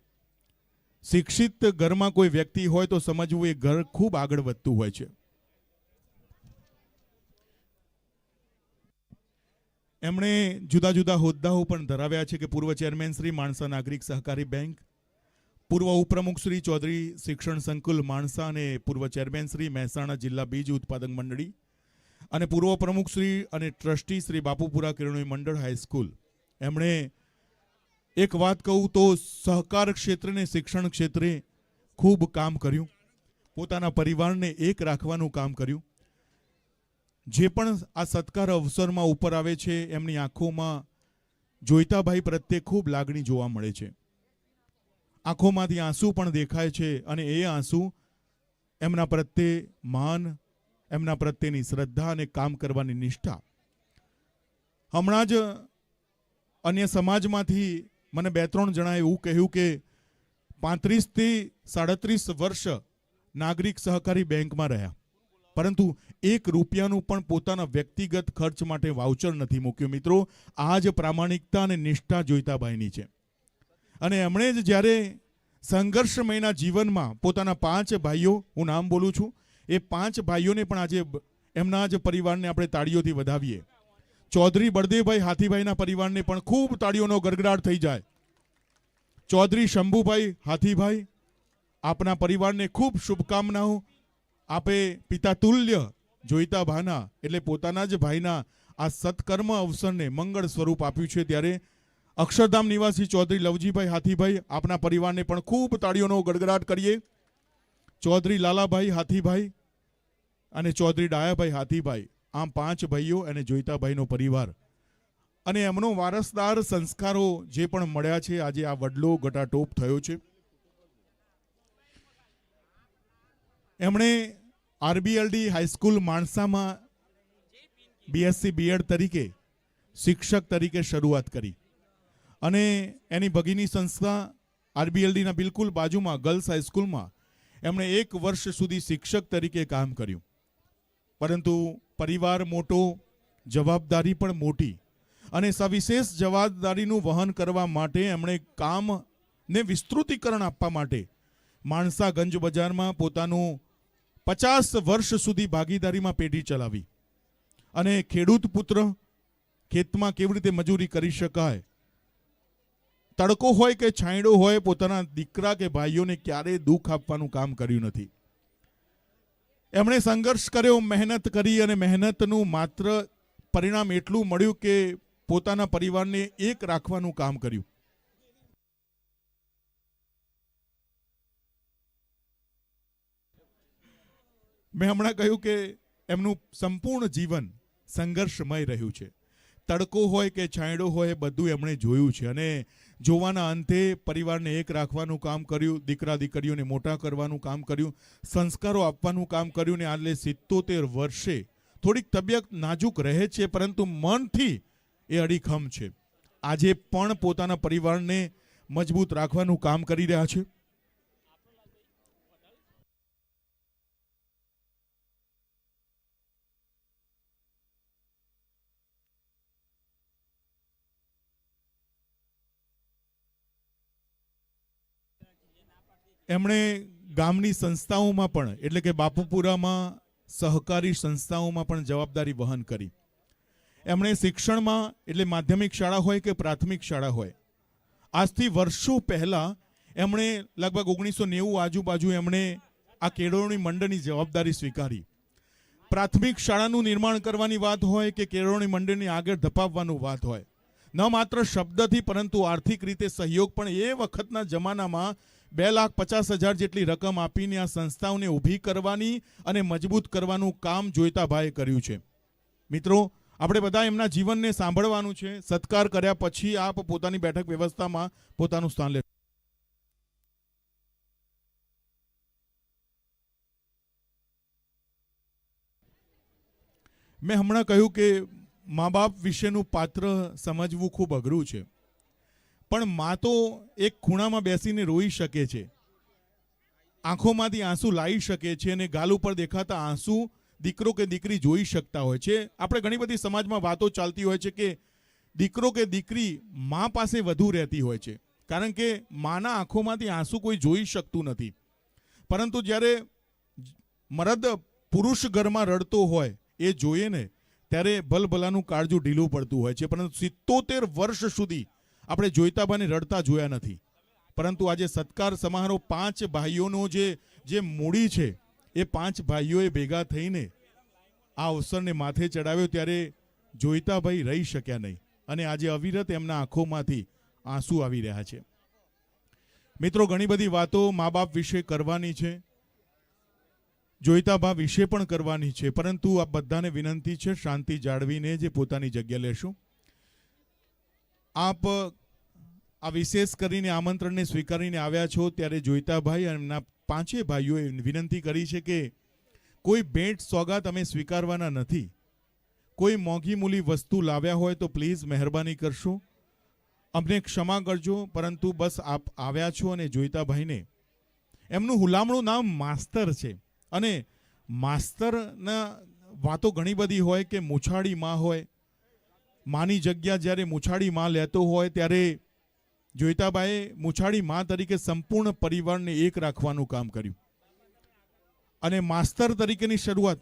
શિક્ષિત ઘરમાં કોઈ વ્યક્તિ હોય તો સમજવું એ ઘર ખૂબ આગળ વધતું હોય છે. એમણે જુદા જુદા હોદ્દાઓ પણ ધરાવ્યા છે કે પૂર્વ ચેરમેન શ્રી માણસા નાગરિક સહકારી બેંક, પૂર્વ ઉપપ્રમુખ શ્રી ચૌધરી શિક્ષણ સંકુલ માણસા અને પૂર્વ ચેરમેન શ્રી મહેસાણા જિલ્લા બીજ ઉત્પાદક મંડળી, અને પૂર્વ પ્રમુખ શ્રી અને ટ્રસ્ટી શ્રી બાપુપુરા કિરણોઈ મંડળ હાઈસ્કૂલ. એમણે એક વાત કહું તો સહકાર ક્ષેત્રે ને શિક્ષણ ક્ષેત્રે ખૂબ કામ કર્યું. પોતાના પરિવારને એક રાખવાનું કામ કર્યું. જે પણ આ સત્કાર અવસરમાં ઉપર આવે છે, એમની આંખોમાં જોઈતાભાઈ પ્રત્યે ખૂબ લાગણી જોવા મળે છે. આંખોમાંથી આંસુ પણ દેખાય છે, અને એ આંસુ એમના પ્રત્યે માન, એમના પ્રત્યેની શ્રદ્ધા અને કામ કરવાની નિષ્ઠા. હમણાં જ અન્ય સમાજમાંથી મને 2-3 જણાએ એવું કહ્યું કે 35 થી 37 વર્ષ નાગરિક સહકારી બેંકમાં રહ્યા, પરંતુ 1 રૂપિયાનું પણ પોતાના વ્યક્તિગત ખર્ચ માટે વાઉચર નથી મૂક્યું. મિત્રો, આ જ પ્રામાણિકતા અને નિષ્ઠા જોઈતાભાઈની છે. અને એમણે જ જ્યારે સંઘર્ષમયના જીવનમાં પોતાના 5 ભાઈઓ, હું નામ બોલું છું, એ 5 ભાઈઓને પણ આજે એમના જ પરિવારને આપણે તાળીઓથી વધાવીએ. ચૌધરી બળદેવભાઈ હાથીભાઈના પરિવારને પણ ખૂબ તાળીઓનો ગડગડાટ થઈ જાય. ચૌધરી શંભુભાઈ હાથીભાઈ, આપના પરિવારને ખૂબ શુભકામનાઓ. આપે પિતા તુલ્ય જોઈતાભાના એટલે પોતાના જ ભાઈના આ સત્કર્મ અવસરને મંગળ સ્વરૂપ આપ્યું છે. ત્યારે અક્ષરધામ નિવાસી ચૌધરી લવજીભાઈ હાથીભાઈ, આપના પરિવારને પણ ખૂબ તાળીઓનો ગડગડાટ કરીએ. ચૌધરી લાલાભાઈ હાથીભાઈ અને ચૌધરી ડાયાભાઈ હાથીભાઈ, આમ 5 ભાઈઓ અને જોઈતાભાઈનો પરિવાર અને એમનો વારસદાર સંસ્કારો જે પણ મળ્યા છે, આજે આ વડલો ગટાટોપ થયો છે. એમણે RBLD હાઈસ્કૂલ માણસામાં BSc BEd તરીકે શિક્ષક તરીકે શરૂઆત કરી, અને એની ભગીની સંસ્થા RBLDના બિલકુલ બાજુમાં ગર્લ્સ હાઈસ્કૂલમાં એમણે 1 વર્ષ સુધી શિક્ષક તરીકે કામ કર્યું. પરંતુ પરિવાર મોટો, જવાબદારી પણ મોટી, અને સવિશેષ જવાબદારીનું વહન કરવા માટે એમણે કામને વિસ્તૃતીકરણ આપવા માટે માણસા ગંજ બજારમાં પોતાનું 50 વર્ષ સુધી ભાગીદારીમાં પેઢી ચલાવી. અને ખેડૂત પુત્ર, ખેતમાં કેવી રીતે મજૂરી કરી શકાય, તડકો હોય કે છાંયડો હોય, પોતાના દીકરા કે ભાઈઓને ક્યારેય દુઃખ આપવાનું કામ કર્યું નથી. એમણે સંઘર્ષ કર્યો, મહેનત કરી, અને મહેનતનું માત્ર પરિણામ એટલું મળ્યું કે પોતાના પરિવારને એક રાખવાનું કામ કર્યું. મેં હમણાં કહ્યું કે એમનું સંપૂર્ણ જીવન સંઘર્ષમય રહ્યું છે. તડકો હોય કે છાંયડો હોય બધું એમણે જોયું છે અને જોવાના અંતે પરિવારને એક રાખવાનું કામ કર્યું, દીકરા દીકરીઓને મોટા કરવાનું કામ કર્યું, સંસ્કારો આપવાનું કામ કર્યું ને આજે 77 વર્ષે થોડીક તબિયત નાજુક રહે છે પરંતુ મનથી એ અડીખમ છે. આજે પણ પોતાના પરિવારને મજબૂત રાખવાનું કામ કરી રહ્યા છે. એમણે ગામની સંસ્થાઓમાં પણ એટલે કે બાપુપુરામાં સહકારી સંસ્થાઓમાં પણ જવાબદારી વહન કરી. એમણે શિક્ષણમાં એટલે માધ્યમિક શાળા હોય કે પ્રાથમિક શાળા હોય આજથી વર્ષો પહેલા એમણે લગભગ 1990 આજુબાજુ એમણે આ કેળવણી મંડળની જવાબદારી સ્વીકારી. પ્રાથમિક શાળાનું નિર્માણ કરવાની વાત હોય કે કેળવણી મંડળની આગળ ધપાવવાનું વાત હોય, ન માત્ર શબ્દથી પરંતુ આર્થિક રીતે સહયોગ પણ એ વખતના જમાનામાં 2,50,000 જેટલી રકમ આપીને આ સંસ્થાઓને ઊભી કરવાની અને મજબૂત કરવાનું કામ જોઈતાભાઈએ કર્યું છે. મિત્રો, આપણે બધા એમના જીવનને સાંભળવાનું છે. સત્કાર કર્યા પછી આપ પોતાની બેઠક વ્યવસ્થામાં પોતાનું સ્થાન લે. મેં હમણાં કહ્યું કે મા બાપ વિશેનું પાત્ર સમજવું ખૂબ અઘરું છે, પણ મા તો એક ખૂણામાં બેસીને રોઈ શકે છે, આંખોમાંથી આંસુ લાવી શકે છે અને ગાલ ઉપર દેખાતા આંસુ દીકરો કે દીકરી જોઈ શકતા હોય છે. આપણે ઘણી બધી સમાજમાં વાતો ચાલતી હોય છે કે દીકરો કે દીકરી મા પાસે વધુ રહેતી હોય છે કારણ કે માના આંખોમાંથી આંસુ કોઈ જોઈ શકતું નથી. પરંતુ જ્યારે મરદ પુરુષ ઘરમાં રડતો હોય એ જોઈએ ને ત્યારે ભલભલાનું કાળજું ઢીલું પડતું હોય છે. પરંતુ 77 વર્ષ સુધી આપણે જોઈતાબાને રડતા જોયા નથી. પરંતુ આજે સત્કાર સમારોહ 5 ભાઈઓનો જે મૂડી છે એ 5 ભાઈઓએ ભેગા થઈને આ અવસરને માથે ચડાવ્યો ત્યારે જોઈતાભાઈ રહી શક્યા નહીં અને આજે અવિરત એમના આંખોમાંથી આંસુ આવી રહ્યા છે. મિત્રો, ઘણી બધી વાતો મા બાપ વિશે કરવાની છે, જોઈતાબા વિશે પણ કરવાની છે, પરંતુ આ બધાને વિનંતી છે શાંતિ જાળવીને જે પોતાની જગ્યા લેશું. આપ આ વિશેષ કરીને આમંત્રણને સ્વીકારીને આવ્યા છો ત્યારે જોઈતાભાઈ અને એમના 5 ભાઈઓએ વિનંતી કરી છે કે કોઈ ભેટ સોગાત અમે સ્વીકારવાના નથી. કોઈ મોંઘી મૂલી વસ્તુ લાવ્યા હોય તો પ્લીઝ મહેરબાની કરશો, અમને ક્ષમા કરજો. પરંતુ બસ આપ આવ્યા છો અને જોઈતાભાઈને એમનું હુલામણું નામ માસ્તર છે અને માસ્તરના વાતો ઘણી બધી હોય કે મૂછાળી માં હોય, માની જગ્યા જ્યારે મૂછાળી માં લેતો હોય ત્યારે જોઈતાબાએ મૂછાળી માં તરીકે સંપૂર્ણ પરિવારને એક રાખવાનું કામ કર્યું અને માસ્તર તરીકેની શરૂઆત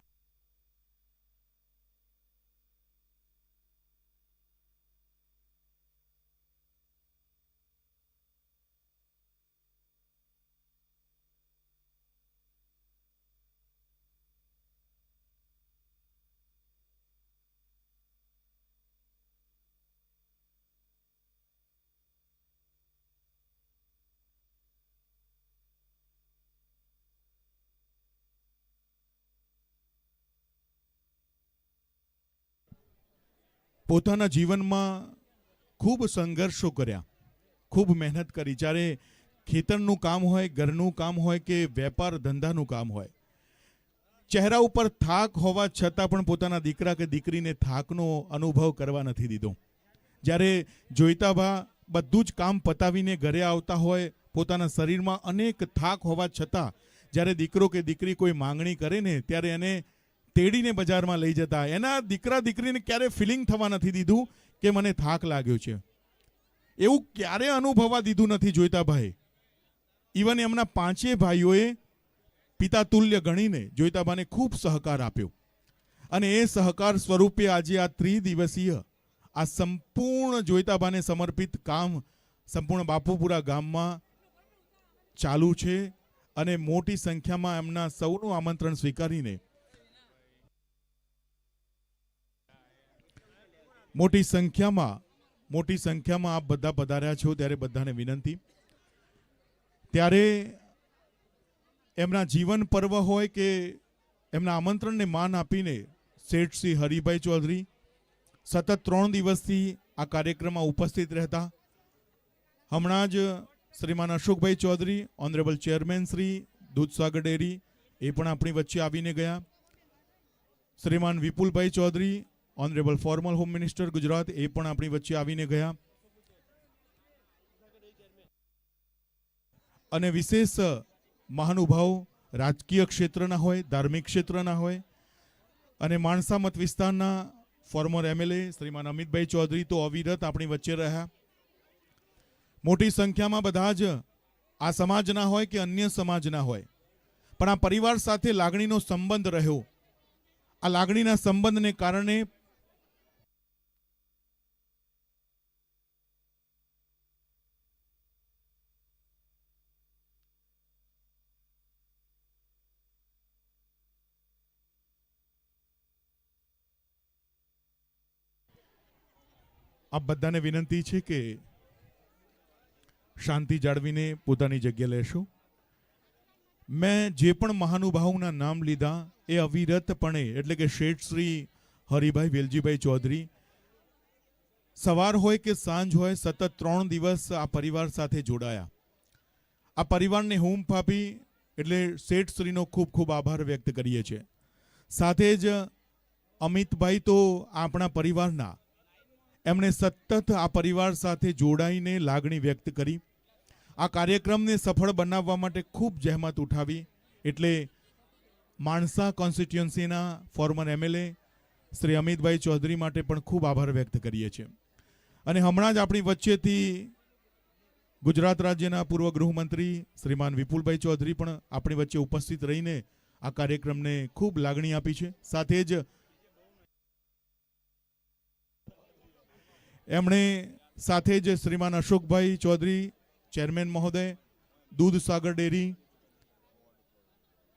પોતાના જીવનમાં ખૂબ સંઘર્ષો કર્યા, ખૂબ મહેનત કરી. જ્યારે ખેતરનું કામ હોય, ઘરનું કામ હોય કે વેપાર ધંધાનું કામ હોય, ચહેરા ઉપર થાક હોવા છતાં પણ પોતાના દીકરા કે દીકરીને થાકનો અનુભવ કરવા નથી દીધો. જ્યારે જોઈતાબા બધું જ કામ પતાવીને ઘરે આવતા હોય, પોતાના શરીરમાં અનેક થાક હોવા છતાં જ્યારે દીકરો કે દીકરી કોઈ માંગણી કરે ને ત્યારે એને તેડીને બજારમાં લઈ જતા. એના દીકરા દીકરીને ક્યારે ફિલિંગ થવા નથી દીધું કે મને થાક લાગ્યો છે, એવું ક્યારે અનુભવવા દીધું નથી જોઈતાભાઈ. ઇવન એમના 5 ભાઈઓએ પિતા તુલ્ય ગણીને જોઈતાબાને ખૂબ સહકાર આપ્યો અને એ સહકાર સ્વરૂપે આજે આ ત્રિદિવસીય આ સંપૂર્ણ જોઈતાબાને સમર્પિત કામ સંપૂર્ણ બાપુપુરા ગામમાં ચાલુ છે અને મોટી સંખ્યામાં એમના સૌનું આમંત્રણ સ્વીકારીને મોટી સંખ્યામાં આપ બધા પધાર્યા છો ત્યારે બધાને વિનંતી. ત્યારે એમના જીવન પર્વ હોય કે એમના આમંત્રણને માન આપીને શેઠ શ્રી હરિભાઈ ચૌધરી, સતત 3 દિવસથી આ કાર્યક્રમમાં ઉપસ્થિત રહેતા હમણાં જ Shriman Ashokbhai Chaudhary, honourable chairman Shri Dudhsagar dairy, એ પણ આપણી વચ્ચે આવીને ગયા. Shriman Vipulbhai Chaudhary, honourable former home minister Gujarat, એ પણ આપણી વચ્ચે આવીને ગયા. અને વિશેષ મહાનુભાવ રાજકીય ક્ષેત્રના હોય, ધાર્મિક ક્ષેત્રના હોય અને માણસા મત વિસ્તારના ફોર્મર એમએલએ શ્રીમાન અમિતભાઈ ચૌધરી તો અવિરત આપણી વચ્ચે રહ્યા. મોટી સંખ્યામાં બધા જ આ સમાજના હોય કે અન્ય સમાજના હોય, પણ આ પરિવાર સાથે લાગણીનો સંબંધ રહ્યો. આ લાગણીના સંબંધને કારણે આપ બધાને વિનંતી છે કે શાંતિ જાળવીને પોતાની જગ્યા લેશો. મેં જે પણ મહાનુભાવોના નામ લીધા એ અવિરતપણે એટલે કે શેઠ શ્રી હરિભાઈ વેલજીભાઈ ચૌધરી સવાર હોય કે સાંજ હોય સતત 3 દિવસ આ પરિવાર સાથે જોડાયા. આ પરિવારને હૂંફ આપી એટલે શેઠ શ્રીનો ખૂબ ખૂબ આભાર વ્યક્ત કરીએ છીએ. સાથે જ અમિતભાઈ તો આપણા પરિવારના, એમણે સતત આ પરિવાર સાથે જોડાઈને લાગણી વ્યક્ત કરી. આ કાર્યક્રમને સફળ બનાવવા માટે ખૂબ જહેમત ઉઠાવી. એટલે માણસા કોન્સ્ટિટ્યુઅન્સીના ફોર્મર એમએલએ શ્રી અમિતભાઈ ચૌધરી માટે પણ ખૂબ આભાર વ્યક્ત કરીએ છીએ. અને હમણાં જ આપણી વચ્ચેથી ગુજરાત રાજ્યના પૂર્વ ગૃહમંત્રી શ્રીમાન વિપુલભાઈ ચૌધરી પણ આપણી વચ્ચે ઉપસ્થિત રહીને આ કાર્યક્રમને ખૂબ લાગણી આપી છે. સાથે જ એમણે સાથે જ શ્રીમાન અશોકભાઈ ચૌધરી ચેરમેન મહોદય દૂધસાગર ડેરી,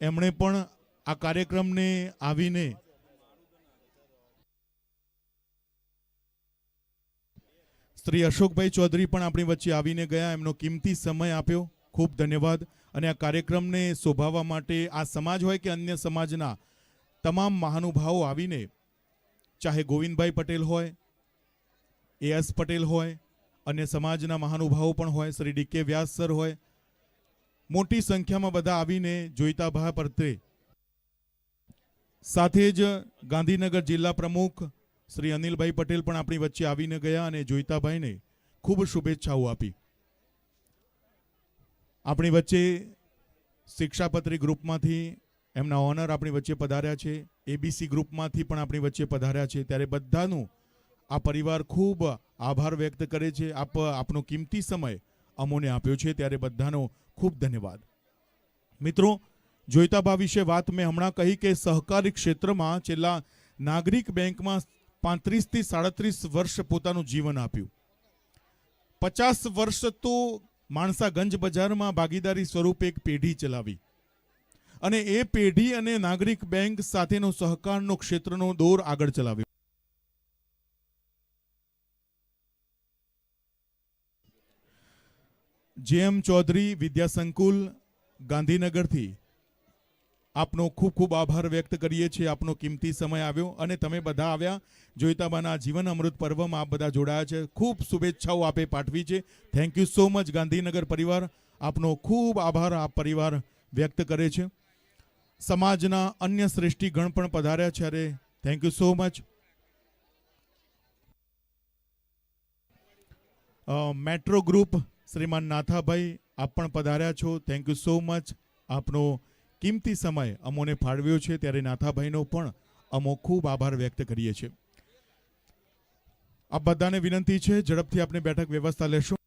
એમણે પણ આ કાર્યક્રમને આવીને શ્રી અશોકભાઈ ચૌધરી પણ આપણી વચ્ચે આવીને ગયા, એમનો કિંમતી સમય આપ્યો. ખૂબ ધન્યવાદ. અને આ કાર્યક્રમને શોભાવવા માટે આ સમાજ હોય કે અન્ય સમાજના તમામ મહાનુભાવો આવીને, ચાહે ગોવિંદભાઈ પટેલ હોય, એસ પટેલ હોય, અન્ય સમાજના મહાનુભાવો પણ હોય, શ્રી ડીકે વ્યાસ સર હોય, મોટી સંખ્યામાં બધા આવીને જોઈતાભા પ્રત્યે, સાથે જ ગાંધીનગર જિલ્લા પ્રમુખ શ્રી અનિલભાઈ પટેલ પણ આપણી વચ્ચે આવીને ગયા અને જોઈતાભાઈને ખૂબ શુભેચ્છાઓ આપી. આપણી વચ્ચે શિક્ષાપત્રી ગ્રુપમાંથી એમના ઓનર આપણી વચ્ચે પધાર્યા છે, એબીસી ગ્રુપમાંથી પણ આપણી વચ્ચે પધાર્યા છે. ત્યારે બધાનું આ પરિવાર ખૂબ આભાર વ્યક્ત કરે છે. આપનો કિંમતી સમય અમોને આપ્યો છે, ત્યારે બધાનો ખૂબ ધન્યવાદ. મિત્રો, જોઈતાભા વિશે વાત મેં હમણાં કહી કે સહકારી ક્ષેત્રમાં છેલ્લા નાગરિક બેંકમાં 35 થી 37 વર્ષ પોતાનું જીવન આપ્યું. 50 વર્ષ તો માણસા ગંજ બજારમાં ભાગીદારી સ્વરૂપે એક પેઢી ચલાવી અને એ પેઢી અને નાગરિક બેંક સાથેનો સહકારનો ક્ષેત્રનો દોર આગળ ચલાવ્યો. જેએમ ચૌધરી વિદ્યા સંકુલ ગાંધીનગરથી આપનો ખૂબ ખૂબ આભાર વ્યક્ત કરીએ છીએ. આપનો કિંમતી સમય આવ્યો અને તમે બધા આવ્યા. જોઈતાબાના જીવન અમૃત પર્વમાં આપ બધા જોડાયા છે. ખૂબ શુભેચ્છાઓ આપે પાઠવી છે. Thank you so much Gandhinagar પરિવાર. આપનો ખૂબ આભાર આ પરિવાર વ્યક્ત કરે છે. સમાજના અન્ય શ્રેષ્ઠીગણ પણ પધાર્યા છે. અરે thank you so much. Metro group Shriman Nathabhai, આપ પણ પધાર્યા છો. Thank you so much. આપનો કિંમતી સમય અમોને ફાળવ્યો છે, ત્યારે નાથાભાઈનો પણ અમો ખૂબ આભાર વ્યક્ત કરીએ છીએ. આપ બધાને વિનંતી છે, ઝડપથી આપણે બેઠક વ્યવસ્થા લેશું.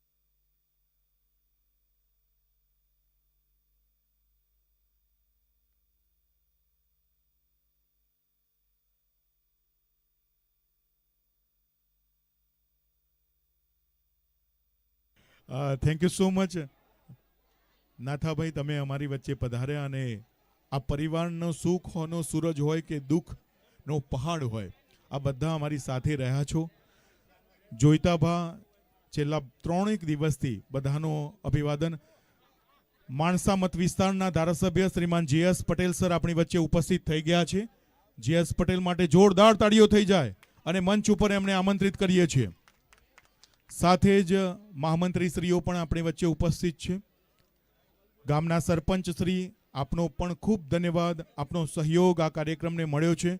Thank you so much Nathabhai, તમે અમારી વચ્ચે પધાર્યા અને આ પરિવારનો સુખ હોનો સૂરજ હોય કે દુઃખનો પહાડ હોય, આ બધા અમારી સાથે રહ્યા છો. જોઈતાભા છેલ્લા 3 દિવસથી બધાનો અભિવાદન. માણસા મત વિસ્તારના ધારાસભ્ય શ્રીમાન જેએસ પટેલ સર આપણી વચ્ચે ઉપસ્થિત થઈ ગયા છે. જેએસ પટેલ માટે જોરદાર તાળીઓ થઈ જાય અને મંચ ઉપર એમને આમંત્રિત કરીએ છીએ. સાથે જ મહામંત્રીશ્રીઓ પણ આપણી વચ્ચે ઉપસ્થિત છે. ગામના સરપંચ શ્રી, આપનો પણ ખૂબ ધન્યવાદ, આપનો સહયોગ આ કાર્યક્રમને મળ્યો છે.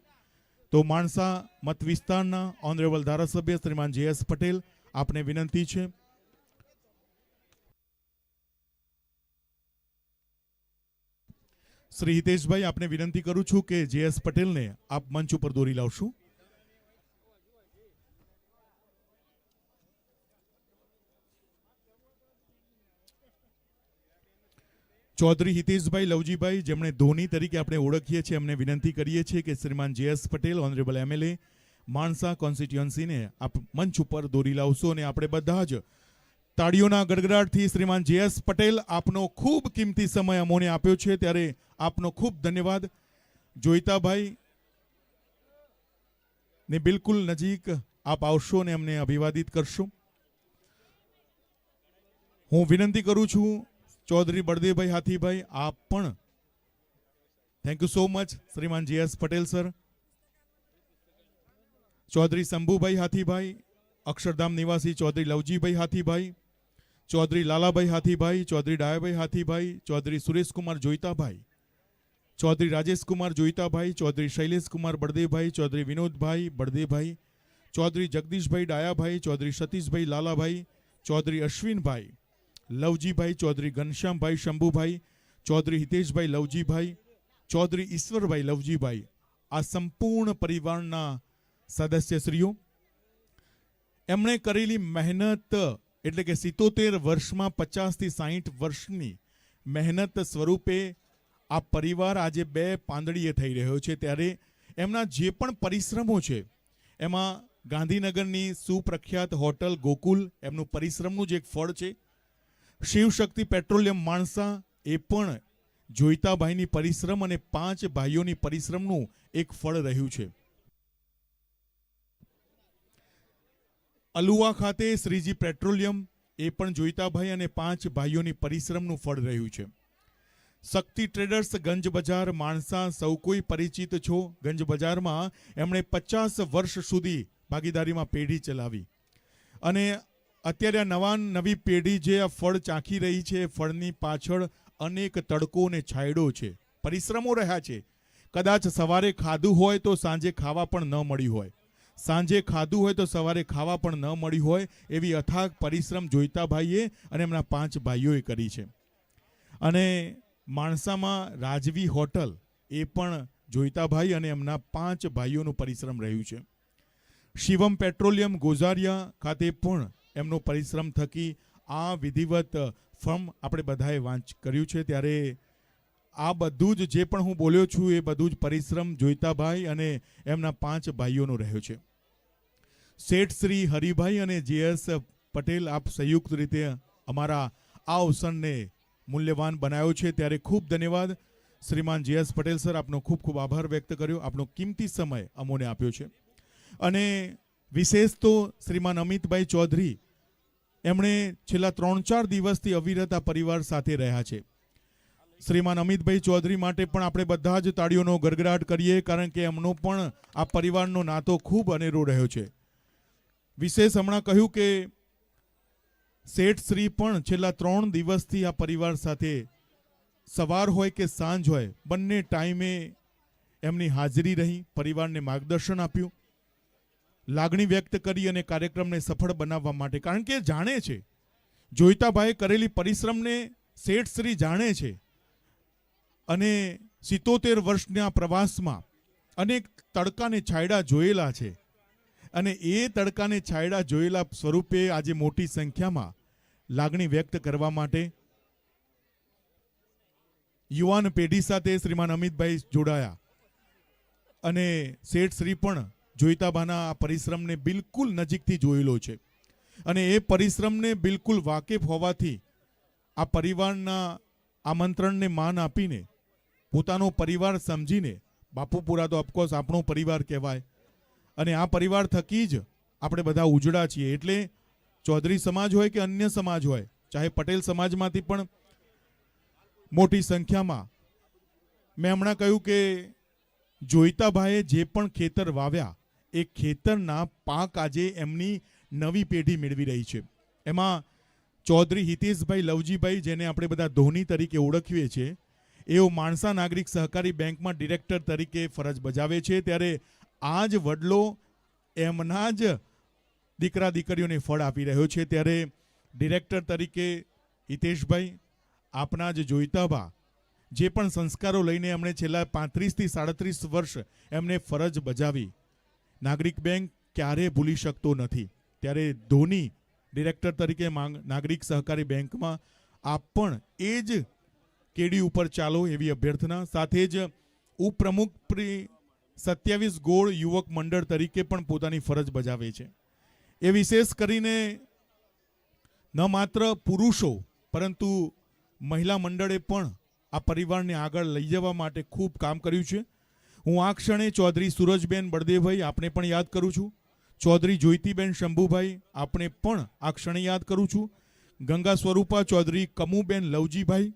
તો માણસા મત વિસ્તારના ઓનરેબલ ધારાસભ્ય શ્રીમાન JS પટેલ, આપને વિનંતી છે. શ્રી હિતેશભાઈ, આપને વિનંતી કરું છું કે JS પટેલને આપ મંચ ઉપર દોરી લાવશો. ચૌધરી હિતેશભાઈ લવજીભાઈ, જેમણે ધોની તરીકે આપણે ઓળખીએ છીએ, એમને વિનંતી કરીએ છીએ કે Shriman JS Patel, honourable MLA Mansa કોન્સ્ટિટ્યુઅન્સીને આપ મંચ ઉપર દોરી લાવશો. અને આપણે બધા જ તાળીઓના ગડગડાટથી શ્રીમાન JS પટેલ, આપનો ખૂબ કિંમતી સમય અમોને આપ્યો છે, ત્યારે આપનો ખૂબ ધન્યવાદ. જોઈતાભાઈ ને બિલકુલ નજીક આપ આવશો અને અમને અભિવાદિત કરશો. હું વિનંતી કરું છું ચૌધરી બળદેવભાઈ હાથીભાઈ, આપ પણ. Thank you so much Shriman JS Patel sir. Chaudhary Shambhubhai Hathibhai, Akshardham નિવાસી ચૌધરી લવજીભાઈ હાથીભાઈ, ચૌધરી લાલાભાઈ હાથીભાઈ, ચૌધરી ડાયાભાઈ હાથીભાઈ, ચૌધરી સુરેશકુમાર જોઈતાભાઈ, ચૌધરી રાજેશકુમાર જોઈતાભાઈ, ચૌધરી શૈલેષકુમાર બળદેવભાઈ, ચૌધરી વિનોદભાઈ બળદેવભાઈ, ચૌધરી જગદીશભાઈ ડાયાભાઈ, ચૌધરી સતીશભાઈ લાલાભાઈ, ચૌધરી અશ્વિનભાઈ લવજીભાઈ, ચૌધરી ઘનશ્યામભાઈ શંભુભાઈ, ચૌધરી હિતેશભાઈ લવજીભાઈ, ચૌધરી ઈશ્વરભાઈ લવજીભાઈ, આ સંપૂર્ણ પરિવારના સદસ્યશ્રીઓ, એમણે કરેલી મહેનત, એટલે કે 77 વર્ષમાં 50 થી 60 વર્ષની મહેનત સ્વરૂપે આ પરિવાર આજે 2 પાંદડીએ થઈ રહ્યો છે. ત્યારે એમના જે પણ પરિશ્રમો છે, એમાં ગાંધીનગરની સુપ્રખ્યાત હોટલ ગોકુલ, એમનું પરિશ્રમનું જ એક ફળ છે. શિવશક્તિ પેટ્રોલિયમ માણસા, એ પણ જોઈતાભાઈની પરિશ્રમ અને 5 ભાઈઓની પરિશ્રમનું એક ફળ રહ્યું છે. અલુવા ખાતે શ્રીજી પેટ્રોલિયમ, એ પણ જોઈતાભાઈ અને 5 ભાઈઓની પરિશ્રમનું ફળ રહ્યું છે. શક્તિ ટ્રેડર્સ ગંજ બજાર માણસા, સૌ કોઈ પરિચિત છો. ગંજ બજારમાં એમણે 50 વર્ષ સુધી ભાગીદારીમાં પેઢી ચલાવી અને અત્યારે આ નવી પેઢી જે આ ફળ ચાખી રહી છે, ફળની પાછળ અનેક તડકો અને છાંયડો છે, પરિશ્રમો રહ્યા છે. કદાચ સવારે ખાધું હોય તો સાંજે ખાવા પણ ન મળ્યું હોય, સાંજે ખાધું હોય તો સવારે ખાવા પણ ન મળ્યું હોય, એવી અથાગ પરિશ્રમ જોઈતાભાઈએ અને એમના 5 ભાઈઓએ કરી છે. અને માણસામાં રાજવી હોટલ, એ પણ જોઈતાભાઈ અને એમના 5 ભાઈઓનું પરિશ્રમ રહ્યું છે. શિવમ પેટ્રોલિયમ ગોઝારિયા ખાતે પણ એમનો પરિશ્રમ થકી આ વિધિવત ફર્મ આપણે બધાએ વાંચ કર્યું છે. ત્યારે આ બધું જ જે પણ હું બોલ્યો છું, એ બધું જ પરિશ્રમ જોઈતાભાઈ અને એમના 5 ભાઈઓનો રહ્યો છે. શેઠ શ્રી હરિભાઈ અને JS પટેલ, આપ સંયુક્ત રીતે અમારા આ અવસરને મૂલ્યવાન બનાવ્યો છે, ત્યારે ખૂબ ધન્યવાદ. શ્રીમાન JS પટેલ સર, આપનો ખૂબ ખૂબ આભાર વ્યક્ત કર્યો, આપનો કિંમતી સમય અમોને આપ્યો છે. અને વિશેષ તો શ્રીમાન અમિતભાઈ ચૌધરી, એમણે છેલ્લા 3-4 દિવસથી અવિરત આ પરિવાર સાથે રહ્યા છે. શ્રીમાન અમિતભાઈ ચૌધરી માટે પણ આપણે બધા જ તાળીઓનો ગડગડાટ કરીએ, કારણ કે એમનો પણ આ પરિવારનો નાતો ખૂબ અનેરો રહ્યો છે. વિશેષ હમણાં કહ્યું કે શેઠ શ્રી પણ છેલ્લા 3 દિવસથી આ પરિવાર સાથે સવાર હોય કે સાંજ હોય, બંને ટાઈમે એમની હાજરી રહી, પરિવારને માર્ગદર્શન આપ્યું, લાગણી વ્યક્ત કરી અને કાર્યક્રમને સફળ બનાવવા માટે. કારણ કે જાણે છે, જોઈતાભાઈ કરેલી પરિશ્રમને શેઠ શ્રી જાણે છે. અને 77 વર્ષના પ્રવાસમાં અનેક તડકાને છાંયડા જોયેલા છે, અને એ તડકાને છાંયડા જોયેલા સ્વરૂપે આજે મોટી સંખ્યામાં લાગણી વ્યક્ત કરવા માટે યુવાન પેઢી સાથે શ્રીમાન અમિતભાઈ જોડાયા. અને શેઠ શ્રી પણ જોઈતાભાના આ પરિશ્રમને બિલકુલ નજીકથી જોયેલો છે, અને એ પરિશ્રમને બિલકુલ વાકેફ હોવાથી આ પરિવારના આમંત્રણને માન આપીને, પોતાનો પરિવાર સમજીને, બાપુપુરા તો ઓફકોર્સ આપણો પરિવાર કહેવાય, અને આ પરિવાર થકી જ આપણે બધા ઉજળા છીએ. એટલે ચૌધરી સમાજ હોય કે અન્ય સમાજ હોય, ચાહે પટેલ સમાજમાંથી પણ મોટી સંખ્યામાં, મેં હમણાં કહ્યું કે જોઈતાભાઈએ જે પણ ખેતર વાવ્યા એ ખેતરના પાક આજે એમની નવી પેઢી મેળવી રહી છે. એમાં ચૌધરી હિતેશભાઈ લવજીભાઈ, જેને આપણે બધા ધોની તરીકે ઓળખીએ છીએ, એઓ માણસા નાગરિક સહકારી બેંકમાં ડિરેક્ટર તરીકે ફરજ બજાવે છે. ત્યારે આ જ વડલો એમના જ દીકરા દીકરીઓને ફળ આપી રહ્યો છે. ત્યારે ડિરેક્ટર તરીકે હિતેશભાઈ, આપના જ જોઈતાબા, જે પણ સંસ્કારો લઈને એમણે છેલ્લા 35 થી 37 વર્ષ એમને ફરજ બજાવી, નાગરિક બેંક ક્યારે ભૂલી શકતો નથી. ત્યારે ધોની ડિરેક્ટર તરીકે નાગરિક સહકારી બેંકમાં આપ પણ એ જ કેડી ઉપર ચાલો એવી અભ્યર્થના. સાથે જ ઉપપ્રમુખ 27 ગોળ યુવક મંડળ તરીકે પણ પોતાની ફરજ બજાવે છે. એ વિશેષ કરીને ન માત્ર પુરુષો પરંતુ મહિલા મંડળે પણ આ પરિવારને આગળ લઈ જવા માટે ખૂબ કામ કર્યું છે. હું આ ક્ષણે ચૌધરી સુરજબેન બળદેવભાઈ આપણે પણ યાદ કરું છું. ચૌધરી જ્યોતિબેન શંભુભાઈ આપણે પણ આ ક્ષણે યાદ કરું છું. ગંગા સ્વરૂપા ચૌધરી કમુબેન લવજીભાઈ,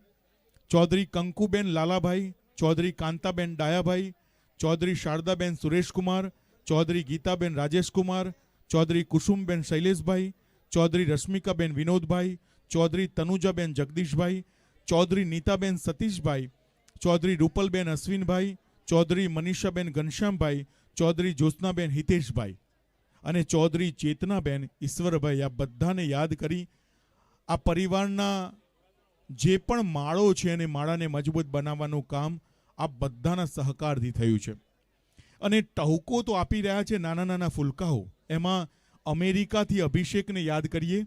ચૌધરી કંકુબેન લાલાભાઈ, ચૌધરી કાંતાબેન ડાયાભાઈ, ચૌધરી શારદાબેન સુરેશકુમાર, ચૌધરી ગીતાબેન રાજેશકુમાર, ચૌધરી કુસુમબેન શૈલેષભાઈ, ચૌધરી રશ્મિકાબેન વિનોદભાઈ, ચૌધરી તનુજાબેન જગદીશભાઈ, ચૌધરી નીતાબેન સતીશભાઈ, ચૌધરી રૂપલબેન અશ્વિનભાઈ, ચૌધરી મનીષાબેન ઘનશ્યામભાઈ, ચૌધરી જ્યોત્સનાબેન હિતેશભાઈ અને ચૌધરી ચેતનાબેન ઈશ્વરભાઈ, આ બધાને યાદ કરી આ પરિવારના જે પણ માળો છે અને માળાને મજબૂત બનાવવાનું કામ આ બધાના સહકારથી થયું છે. અને ટહુકો તો આપી રહ્યા છે નાના નાના ફુલકાઓ. એમાં અમેરિકાથી અભિષેકને યાદ કરીએ,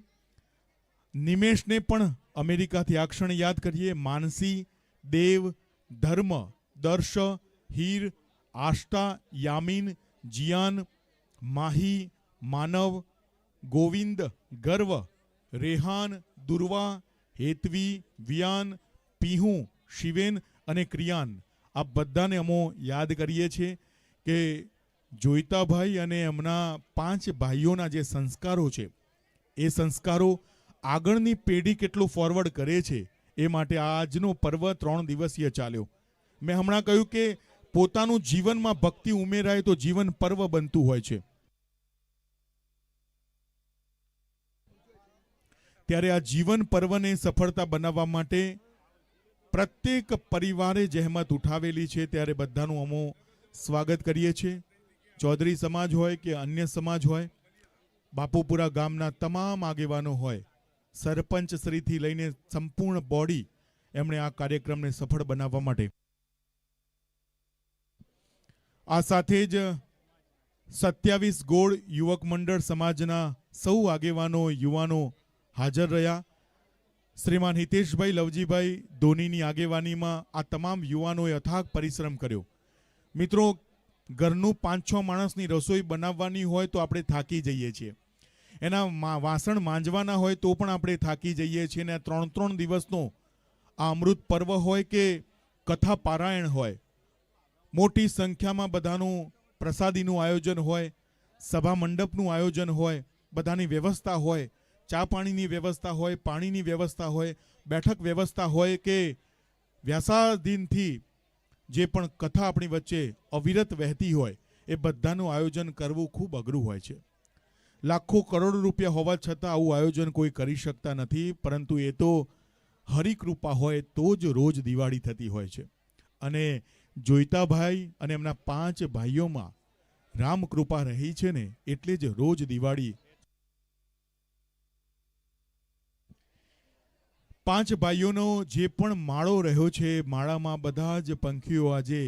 નિમેશને પણ અમેરિકાથી આ ક્ષણે યાદ કરીએ, માનસી, દેવ, ધર્મ, દર્શ, હીર, આષ્ટા, યામીન, જિયાન, માહી, માનવ, ગોવિંદ, ગર્વ, રેહાન, દુર્વા, હેતવી, વિયાન, પીહુ, શિવેન અને ક્રિયાન, આ બધાને અમો યાદ કરીએ છીએ કે જોઈતાભાઈ અને એમના 5 ભાઈઓના જે સંસ્કારો છે એ સંસ્કારો આગળની પેઢી કેટલું ફોરવર્ડ કરે છે એ માટે આજનો પર્વ 3 દિવસીય ચાલ્યો. મેં હમણાં કહ્યું કે પોતાનું જીવનમાં ભક્તિ ઉમેરાય તો જીવન પર્વ બનતું હોય છે. ત્યારે આ જીવન પર્વને સફળતા બનાવવા માટે પ્રત્યેક પરિવારે જહેમત ઉઠાવેલી છે. ત્યારે બધાનું અમો સ્વાગત કરીએ છીએ. ચૌધરી સમાજ હોય કે અન્ય સમાજ હોય, બાપુપુરા ગામના તમામ આગેવાનો હોય, સરપંચ શ્રીથી લઈને સંપૂર્ણ બોડી, એમણે આ કાર્યક્રમને સફળ બનાવવા માટે આ સાથે જ 27 ગોળ યુવક મંડળ સમાજના સૌ આગેવાનો, યુવાનો હાજર રહ્યા. શ્રીમાન હિતેશભાઈ લવજીભાઈ ધોનીની આગેવાનીમાં આ તમામ યુવાનોએ અથાગ પરિશ્રમ કર્યો. મિત્રો, ઘરનું 5-6 માણસની રસોઈ બનાવવાની હોય તો આપણે થાકી જઈએ છીએ, એના વાસણ માંજવાના હોય તો પણ આપણે થાકી જઈએ છીએ. ને 3 દિવસનો આ અમૃત પર્વ હોય કે કથા પારાયણ હોય, મોટી સંખ્યામાં બધાનું પ્રસાદીનું આયોજન હોય, સભા મંડપનું આયોજન હોય, બધાની વ્યવસ્થા હોય, ચા પાણીની વ્યવસ્થા હોય, પાણીની વ્યવસ્થા હોય, બેઠક વ્યવસ્થા હોય કે વ્યાસાધીનથી જે પણ કથા આપણી વચ્ચે અવિરત વહેતી હોય, એ બધાનું આયોજન કરવું ખૂબ અઘરું હોય છે. લાખો કરોડો રૂપિયા હોવા છતાં આવું આયોજન કોઈ કરી શકતા નથી. પરંતુ એ તો હરિકૃપા હોય તો જ રોજ દિવાળી થતી હોય છે. અને જોઈતાભાઈ અને એમના 5 ભાઈઓમાં રામકૃપા રહી છે ને એટલે જ રોજ દિવાળી. 5 ભાઈઓનો જે પણ માળો રહ્યો છે, માળામાં બધા જ પંખીઓ આજે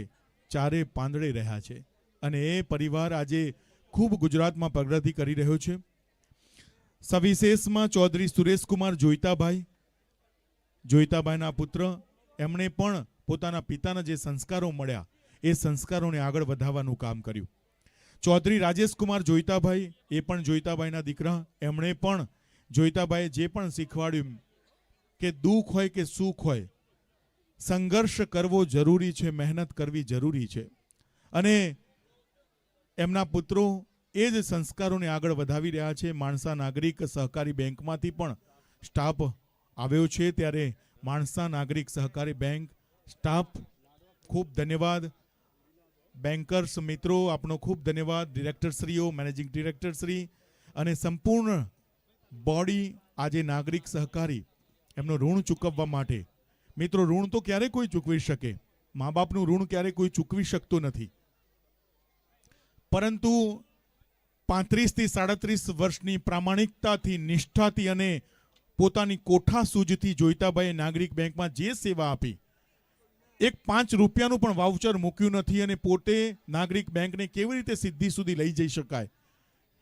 ચારે પાંદડે રહ્યા છે અને એ પરિવાર આજે ખૂબ ગુજરાતમાં પ્રગતિ કરી રહ્યો છે. સવિશેષમાં ચૌધરી સુરેશકુમાર જોઈતાભાઈના પુત્ર, એમણે પણ પોતાના પિતાના જે સંસ્કારો મળ્યા એ સંસ્કારોને આગળ વધારવાનું કામ કર્યું. ચૌધરી રાજેશકુમાર જોઈતાભાઈ, એ પણ જોઈતાભાઈના દીકરા, એમણે પણ જોઈતાભાઈએ જે પણ શીખવાડ્યું કે દુઃખ હોય કે સુખ હોય, સંઘર્ષ કરવો જરૂરી છે, મહેનત કરવી જરૂરી છે. અને એમના પુત્રો એ જ સંસ્કારોને આગળ વધાવી રહ્યા છે. માણસા નાગરિક સહકારી બેંકમાંથી પણ સ્ટાફ આવ્યો છે. ત્યારે માણસા નાગરિક સહકારી બેંક સ્ટાફ ખૂબ ધન્યવાદ. બેન્કર્સ મિત્રો, આપનો ખૂબ ધન્યવાદ. ડિરેક્ટરશ્રીઓ, મેનેજિંગ ડિરેક્ટરશ્રી અને સંપૂર્ણ બોડી આજે નાગરિક સહકારી એમનું ઋણ ચૂકવવા માટે. મિત્રો, ઋણ તો ક્યારે કોઈ ચૂકવી શકે, મા બાપનું ઋણ ક્યારે કોઈ ચૂકવી શકતો નથી, પરંતુ 35 થી 37 વર્ષની પ્રામાણિકતાથી, નિષ્ઠાથી અને પોતાની કોઠા સૂઝથી જોઈતાભાઈએ નાગરિક બેંકમાં જે સેવા આપી, એક 5 રૂપિયાનું પણ વાઉચર મૂક્યું નથી અને પોતે નાગરિક બેંકને કેવી રીતે સિદ્ધિ સુધી લઈ જઈ શકાય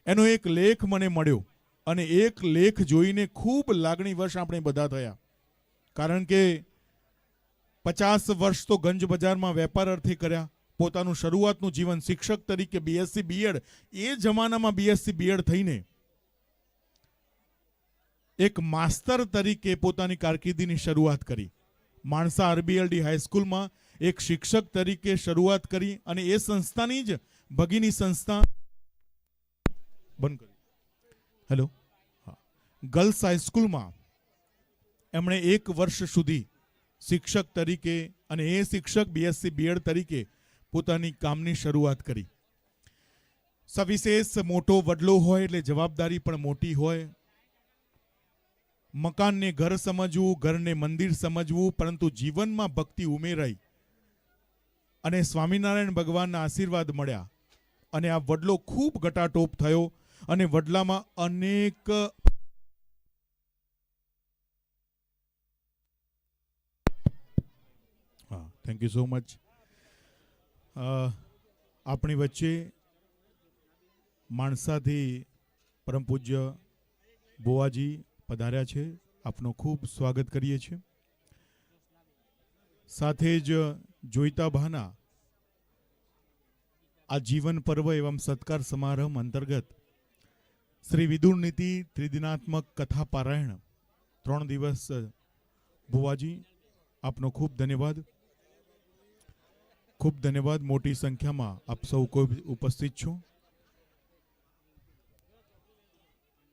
એનો એક લેખ મને મળ્યો અને એક લેખ જોઈને ખૂબ લાગણીવશ આપણે બધા થયા. કારણ કે 50 વર્ષ તો ગંજ બજારમાં વેપાર અર્થે કર્યા, પોતાનું શરૂઆતનું જીવન શિક્ષક તરીકે બીએસસી બીએડ, એ જમાનામાં બીએસસી બીએડ થઈને એક માસ્તર તરીકે પોતાની કારકિર્દીની શરૂઆત કરી. માણસા આરબીએલડી હાઈસ્કૂલમાં એક શિક્ષક તરીકે શરૂઆત કરી અને એ સંસ્થાની જ ભગીની સંસ્થા બંધ કરી. હેલો, ગર્લ્સ હાઈસ્કૂલમાં એમણે 1 વર્ષ સુધી શિક્ષક તરીકે અને એ શિક્ષક બીએસસી બીએડ તરીકે પોતાની કામની શરૂઆત કરી. સવિશેષ મોટો વડલો હોય એટલે જવાબદારી પણ મોટી હોય. મકાનને ઘર સમજવું, ઘરને મંદિર સમજવું, પરંતુ જીવનમાં ભક્તિ ઉમેરાઈ અને સ્વામિનારાયણ ભગવાનના આશીર્વાદ મળ્યા અને આ વડલો ખૂબ ઘટાટોપ થયો અને વડલામાં અનેક થેન્ક યુ સો મચ. આપણી વચ્ચે માણસાથી પરમ પૂજ્ય બોવાજી પધાર્યા છે, આપનું ખૂબ સ્વાગત કરીએ છીએ. સાથે જ જોઈતાભાના આ જીવન પર્વ એવં સત્કાર સમારંભ અંતર્ગત શ્રી વિદુર નીતિ ત્રિદિનાત્મક કથા પારાયણ 3 દિવસ. ભુવાજી, આપનો ખૂબ ધન્યવાદ, ખૂબ ધન્યવાદ. મોટી સંખ્યામાં આપ સૌ કોઈ ઉપસ્થિત છો.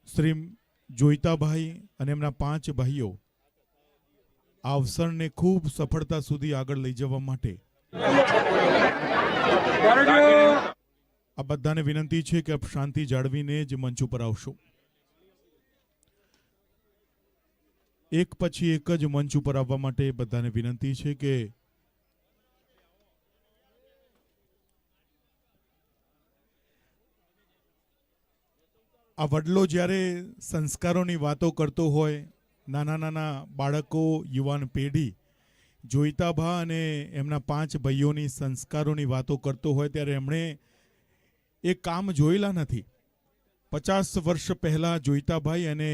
શ્રી જોઈતાભાઈ અને એમના 5 ભાઈઓ આ અવસરને ખૂબ સફળતા સુધી આગળ લઈ જવા માટે આ બધાને વિનંતી છે કે આપ શાંતિ જાળવીને જ મંચ ઉપર આવશો. એક પછી એક જ મંચ ઉપર આવવા માટે બધાને વિનંતી છે કે આ વડલો જ્યારે સંસ્કારોની વાતો કરતો હોય, નાના નાના બાળકો, યુવાન પેઢી જોઈતાભા અને એમના 5 ભાઈઓની સંસ્કારોની વાતો કરતો હોય ત્યારે એમણે એ કામ જોયેલા નથી. 50 વર્ષ પહેલા જોઈતાભાઈ અને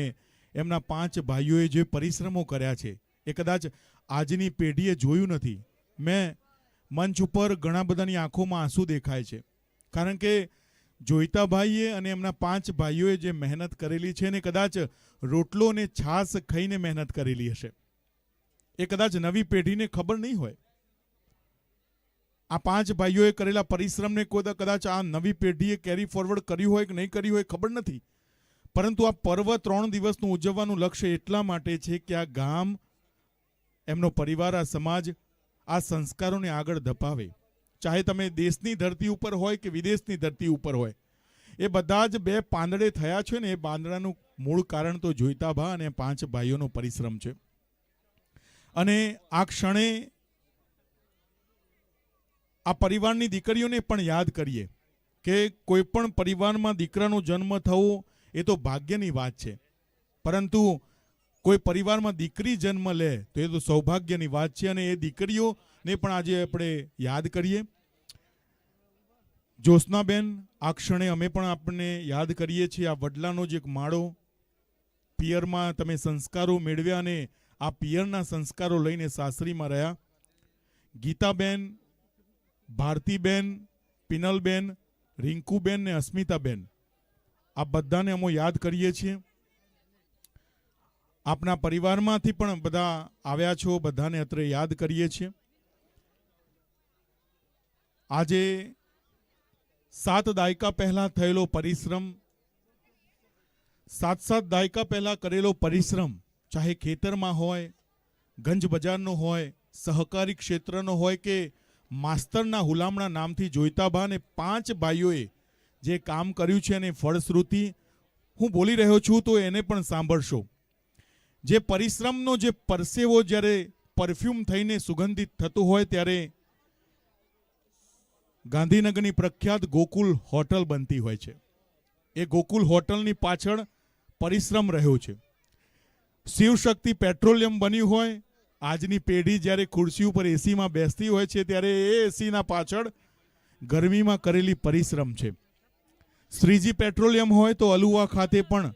એમના 5 ભાઈઓએ જે પરિશ્રમો કર્યા છે એ કદાચ આજની પેઢીએ જોયું નથી. મેં મંચ ઉપર ઘણા બધાની આંખોમાં આંસુ દેખાય છે, કારણ કે જોઈતાભાઈએ અને એમના 5 ભાઈઓએ જે મહેનત કરેલી છે ને કદાચ રોટલો ને છાશ ખાઈને મહેનત કરેલી હશે, એ કદાચ નવી પેઢીને ખબર નહીં હોય. આ 5 ભાઈઓએ કરેલા પરિશ્રમને કદાચ આ નવી પેઢીએ કેરી ફોરવર્ડ કર્યું હોય કે નહીં કર્યું હોય ખબર નથી, પરંતુ આ પર્વ 3 દિવસનું ઉજવવાનું લક્ષ્ય એટલા માટે છે કે આ ગામ, એમનો પરિવાર, આ સમાજ આ સંસ્કારોને આગળ ધપાવે. ચાહે તમે દેશની ધરતી ઉપર હોય કે વિદેશની ધરતી ઉપર હોય, એ બધા જ 2 પાંદડે થયા છે ને એ પાંદડાનું મૂળ કારણ તો જોઈતાભા અને 5 ભાઈઓનો પરિશ્રમ છે. અને આ ક્ષણે આ પરિવારની દીકરીઓને પણ યાદ કરીએ કે કોઈ પણ પરિવારમાં દીકરાનો જન્મ થવો એ તો ભાગ્યની વાત છે, પરંતુ કોઈ પરિવારમાં દીકરી જન્મ લે તો એ તો સૌભાગ્યની વાત છે. અને એ દીકરીઓને પણ આજે આપણે યાદ કરીએ. જ્યોત્સનાબેન, આ ક્ષણે અમે પણ આપણને યાદ કરીએ છીએ. આ વડલાનો જ એક માળો, પિયરમાં તમે સંસ્કારો મેળવ્યા અને આ પિયરના સંસ્કારો લઈને સાસરીમાં રહ્યા. ગીતાબેન, ભારતીબેન, પિનલબેન, રિંકુબેન ને અસ્મિતાબેન, આ બધાને અમે યાદ કરીએ છીએ. આપના પરિવારમાંથી પણ બધા આવ્યા છો, બધાને અત્રે યાદ કરીએ છીએ. આજે 7 દાયકા પહેલા થયેલો પરિશ્રમ, 7 દાયકા પહેલા કરેલો પરિશ્રમ, ચાહે ખેતરમાં હોય, ગંજ બજારનો હોય, સહકારી ક્ષેત્રનો હોય કે માસ્તરના હુલામણા નામથી જોઈતાબા અને 5 ભાઈઓએ જે કામ કર્યું છે અને ફળશ્રુતિ હું બોલી રહ્યો છું તો એને પણ સાંભળશો. જે પરિશ્રમનો જે પરસેવો જ્યારે પરફ્યુમ થઈને સુગંધિત થતો હોય ત્યારે ગાંધીનગરની પ્રખ્યાત ગોકુલ હોટલ બનતી હોય છે. એ ગોકુલ હોટલની પાછળ પરિશ્રમ રહ્યો છે. શિવશક્તિ પેટ્રોલિયમ બન્યું હોય, આજની પેઢી જ્યારે ખુરશી ઉપર એસીમાં બેસતી હોય છે ત્યારે એ એસીના પાછળ ગરમીમાં કરેલી પરિશ્રમ છે. શ્રીજી પેટ્રોલિયમ હોય તો અલુવા ખાતે પણ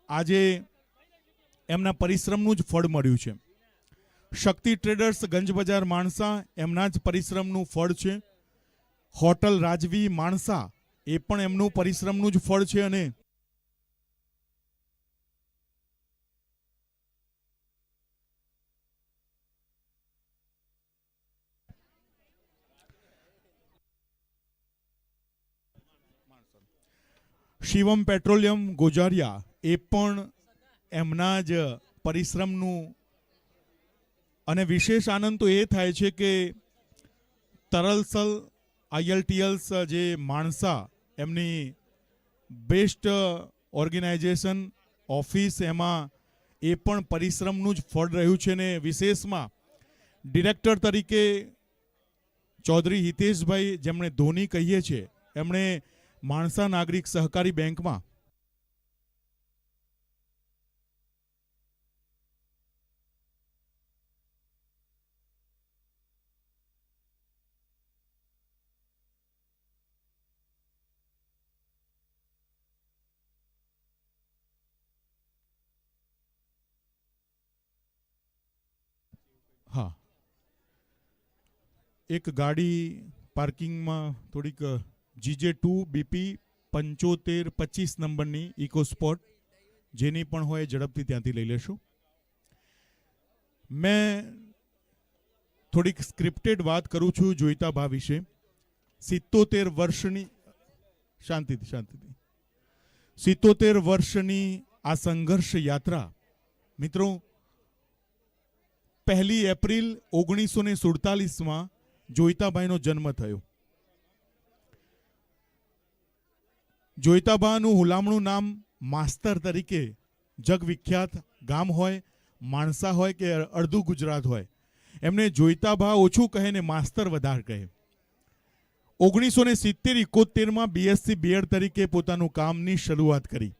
આજે એમના પરિશ્રમનું જ ફળ મળ્યું છે. શક્તિ ટ્રેડર્સ ગંજ બજાર માણસા એમના જ પરિશ્રમનું ફળ છે. હોટલ રાજવી માણસા એ પણ એમનું પરિશ્રમનું જ ફળ છે. અને શિવમ પેટ્રોલિયમ ગોજારિયા એ પણ એમના જ પરિશ્રમનું. અને વિશેષ આનંદ તો એ થાય છે કે તરલસલ ILTLs જે માણસા એમની બેસ્ટ ઓર્ગેનાઇઝેશન ઓફિસ એમાં એ પણ પરિશ્રમનું જ ફળ રહ્યું છે. ને વિશેષમાં ડિરેક્ટર તરીકે ચૌધરી હિતેશભાઈ જેમણે ધોની કહીએ છીએ એમણે માણસા નાગરિક સહકારી બેંકમાં હા એક ગાડી પાર્કિંગમાં થોડીક GJ2 BP 7525 નંબરની ઇકો સ્પોટ જેની પણ હોય ઝડપથી ત્યાંથી લઈ લેશો. મેં થોડીક સ્ક્રિપ્ટેડ વાત કરું છું જોઈતાબા વિશે. 77 વર્ષની શાંતિથી 77 વર્ષની આ સંઘર્ષ યાત્રા મિત્રો 1 એપ્રિલ 1947માં જોઈતાબાઈનો જન્મ થયો. જોઈતાબાનું હુલામણું નામ માસ્તર તરીકે જગવિખ્યાત ગામ હોય, માણસા હોય કે અડધું ગુજરાત હોય, એમને જોઈતાબા ઓછું કહે ને માસ્તર વધારે કહે. 1970-71માં BSc B.Ed તરીકે પોતાનું કામની શરૂઆત કરી.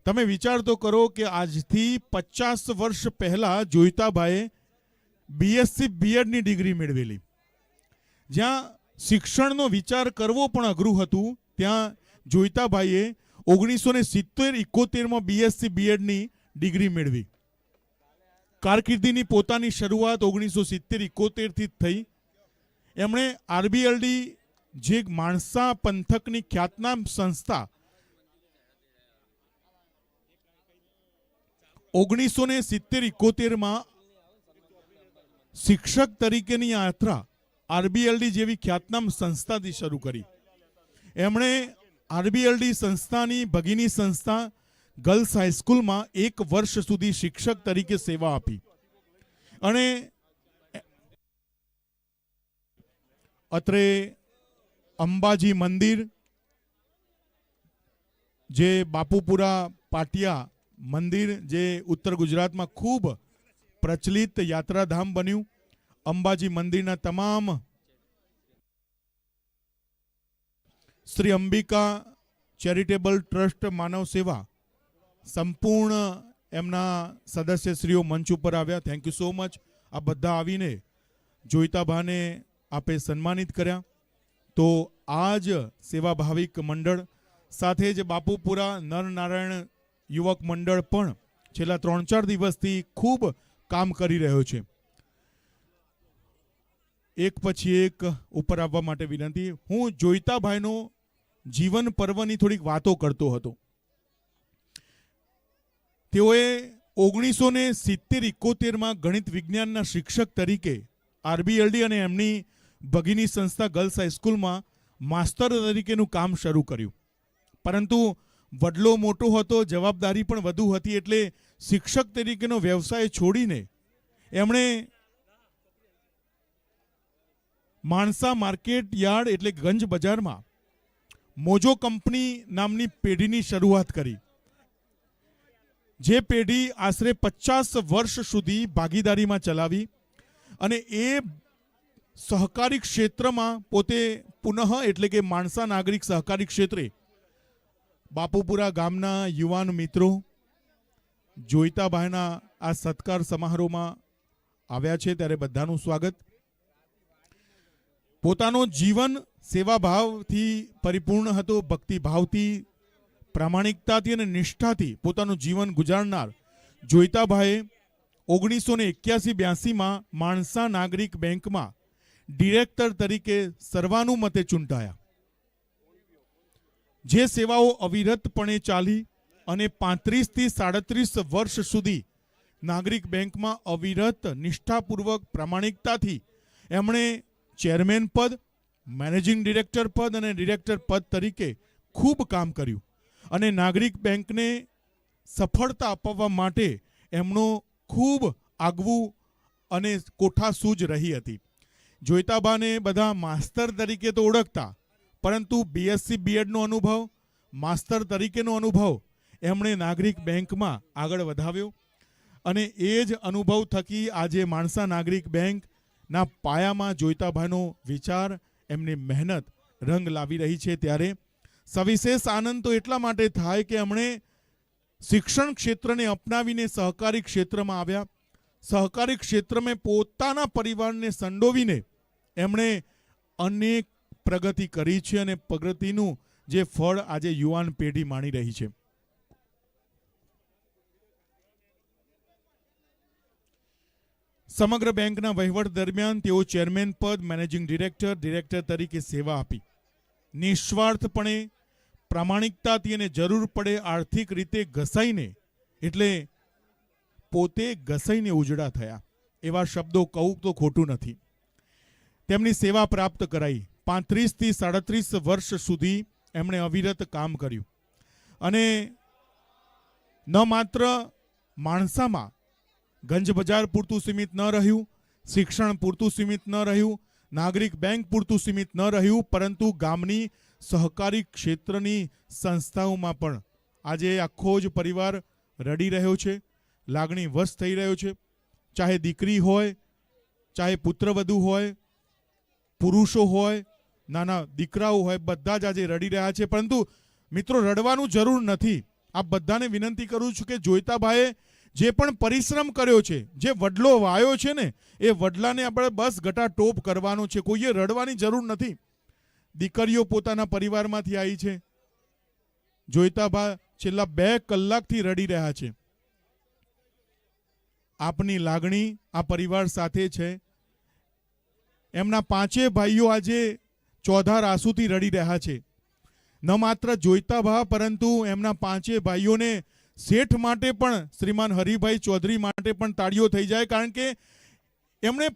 તમે વિચાર તો કરો કે આજથી 50 વર્ષ પહેલા જોઈતાબાએ BSc B.Edની ડિગ્રી મેળવેલી. જ્યાં શિક્ષણનો વિચાર કરવો પણ અઘરું હતું ત્યાં જોઈતાબાઈએ 1970-71માં BSc B.Edની ડિગ્રી મેળવી. કારકિર્દીની પોતાની શરૂઆત 1970-71થી થઈ. એમણે RBLD જે માણસા પંથકની ખ્યાતનામ સંસ્થા 1970-71માં શિક્ષક તરીકેની યાત્રા RBLD જેવી ખ્યાતનામ સંસ્થાથી શરૂ કરી. એમણે RBLD સંસ્થાની ભગીની સંસ્થા ગર્લ્સ હાઈસ્કૂલમાં 1 વર્ષ સુધી શિક્ષક તરીકે સેવા આપી. અને અત્રે અંબાજી મંદિર જે બાપુપુરા પાટિયા મંદિર જે ઉત્તર ગુજરાતમાં ખૂબ પ્રચલિત યાત્રાધામ બન્યું. અંબાજી મંદિરના તમામ શ્રી અંબિકા ચેરિટેબલ ટ્રસ્ટ માનવ સેવા સંપૂર્ણ એમના સદસ્યશ્રીઓ મંચ ઉપર આવ્યા. Thank you so much. આ બધા આવીને જોઈતાબાને આપે સન્માનિત કર્યા. તો આ જ સેવાભાવિક મંડળ સાથે જ બાપુપુરા નરનારાયણ યુવક મંડળ પણ છેલ્લા 3-4 દિવસથી ખૂબ કામ કરી રહ્યો છે. એક પછી એક ઉપર આવવા માટે વિનંતી. હું જોઈતાભાઈનો જીવન પર્વની થોડીક વાતો કરતો હતો. તેઓએ 1970-71માં ગણિત વિજ્ઞાનના શિક્ષક તરીકે RBLD અને એમની ભગીની સંસ્થા ગર્લ્સ હાઈસ્કૂલમાં માસ્તર તરીકેનું કામ શરૂ કર્યું. પરંતુ વડલો મોટો હતો, જવાબદારી પણ વધુ હતી, એટલે શિક્ષક તરીકેનો વ્યવસાય છોડીને એમણે માણસા માર્કેટ યાર્ડ એટલે ગંજ બજારમાં મોજો કંપની નામની પેઢીની શરૂઆત કરી, જે પેઢી આશરે 50 વર્ષ સુધી ભાગીદારીમાં ચલાવી અને એ સહકારી ક્ષેત્રમાં પોતે પુનઃ એટલે કે માણસા નાગરિક સહકારી ક્ષેત્રે બાપુપુરા ગામના યુવાન મિત્રો જોઈતાભાઈના આ સત્કાર સમારોહમાં આવ્યા છે, ત્યારે બધાનું સ્વાગત. પોતાનો જીવન સેવાભાવથી પરિપૂર્ણ હતો, ભક્તિભાવથી, પ્રામાણિકતાથી અને નિષ્ઠાથી પોતાનું જીવન ગુજારનાર જોઈતાભાઈએ 1981-82માં માણસા નાગરિક બેંકમાં ડિરેક્ટર તરીકે સર્વાનુમતે ચૂંટાયા. જે સેવાઓ અવિરતપણે ચાલી અને 35 થી 37 વર્ષ સુધી નાગરિક બેંકમાં અવિરત નિષ્ઠાપૂર્વક પ્રામાણિકતાથી એમણે ચેરમેન પદ, મેનેજિંગ ડિરેક્ટર પદ અને ડિરેક્ટર પદ તરીકે ખૂબ કામ કર્યું અને નાગરિક બેંકને સફળતા અપાવવા માટે એમનો ખૂબ આગવું અને કોઠાસૂઝ રહી હતી. જોઈતાબાને બધા માસ્તર તરીકે તો ઓળખતા, પરંતુ BSc BEdનો અનુભવ, માસ્તર તરીકેનો અનુભવ એમણે નાગરિક બેંકમાં આગળ વધાવ્યો અને એ જ અનુભવ થકી આજે માણસા નાગરિક બેંકના પાયામાં જોઈતાભાઈનો વિચાર, એમની મહેનત રંગ લાવી રહી છે. ત્યારે સવિશેષ આનંદ તો એટલા માટે થાય કે એમણે શિક્ષણ ક્ષેત્રને અપનાવીને સહકારી ક્ષેત્રમાં આવ્યા. સહકારી ક્ષેત્રમાં પોતાના પરિવારને સંડોવીને એમણે અનેક પ્રગતિ કરી છે અને પ્રગતિનું જે ફળ આજે યુવાન પેઢી માણી રહી છે. સમગ્ર બેંકના વહીવટ દરમિયાન તેઓ ચેરમેન પદ, મેનેજિંગ ડિરેક્ટર, ડિરેક્ટર તરીકે સેવા આપી. નિસ્વાર્થપણે, પ્રામાણિકતાથી અને જરૂર પડે આર્થિક રીતે ઘસાઈને એટલે પોતે ઘસાઈને ઉજળા થયા. એવા શબ્દો કહું તો ખોટું નથી. તેમની સેવા પ્રાપ્ત કરાઈ. 35 થી 37 વર્ષ સુધી એમણે અવિરત કામ કર્યું અને ન માત્ર માણસામાં ગંજ બજાર પૂરતું સીમિત ન રહ્યું, શિક્ષણ પૂરતું સીમિત ન રહ્યું, નાગરિક બેંક પૂરતું સીમિત ન રહ્યું, પરંતુ ગામની સહકારી ક્ષેત્રની સંસ્થાઓમાં પણ આજે આખો જ પરિવાર રડી રહ્યો છે, લાગણી વશ થઈ રહ્યો છે. ચાહે દીકરી હોય, ચાહે પુત્રવધુ હોય, પુરુષો હોય, નાના દીકરાઓ હોય, બધા જ આજે રડી રહ્યા છે. પરંતુ મિત્રો, રડવાનું જરૂર નથી. આપ બધાને વિનંતી કરું છું કે જોઈતાભાઈએ જે પણ પરિશ્રમ કર્યો છે, જે વડલો વાયો છે ને, એ વડલાને આપણે બસ ગટાટોપ કરવાનો છે. કોઈએ રડવાની જરૂર નથી. દીકરીઓ પોતાના પરિવારમાંથી આવી છે. જોઈતાભા છેલ્લા 2 કલાકથી રડી રહ્યા છે. આપની લાગણી આ પરિવાર સાથે છે. એમના 5 ભાઈઓ આજે ચોધાર આંસુથી રડી રહ્યા છે. ન માત્ર જોઈતાભા, પરંતુ એમના 5 ભાઈઓને શેઠ માટે પણ, શ્રીમાન હરિભાઈ ચૌધરી માટે પણ તાળીઓ થઈ જાય, કારણ કે એમણે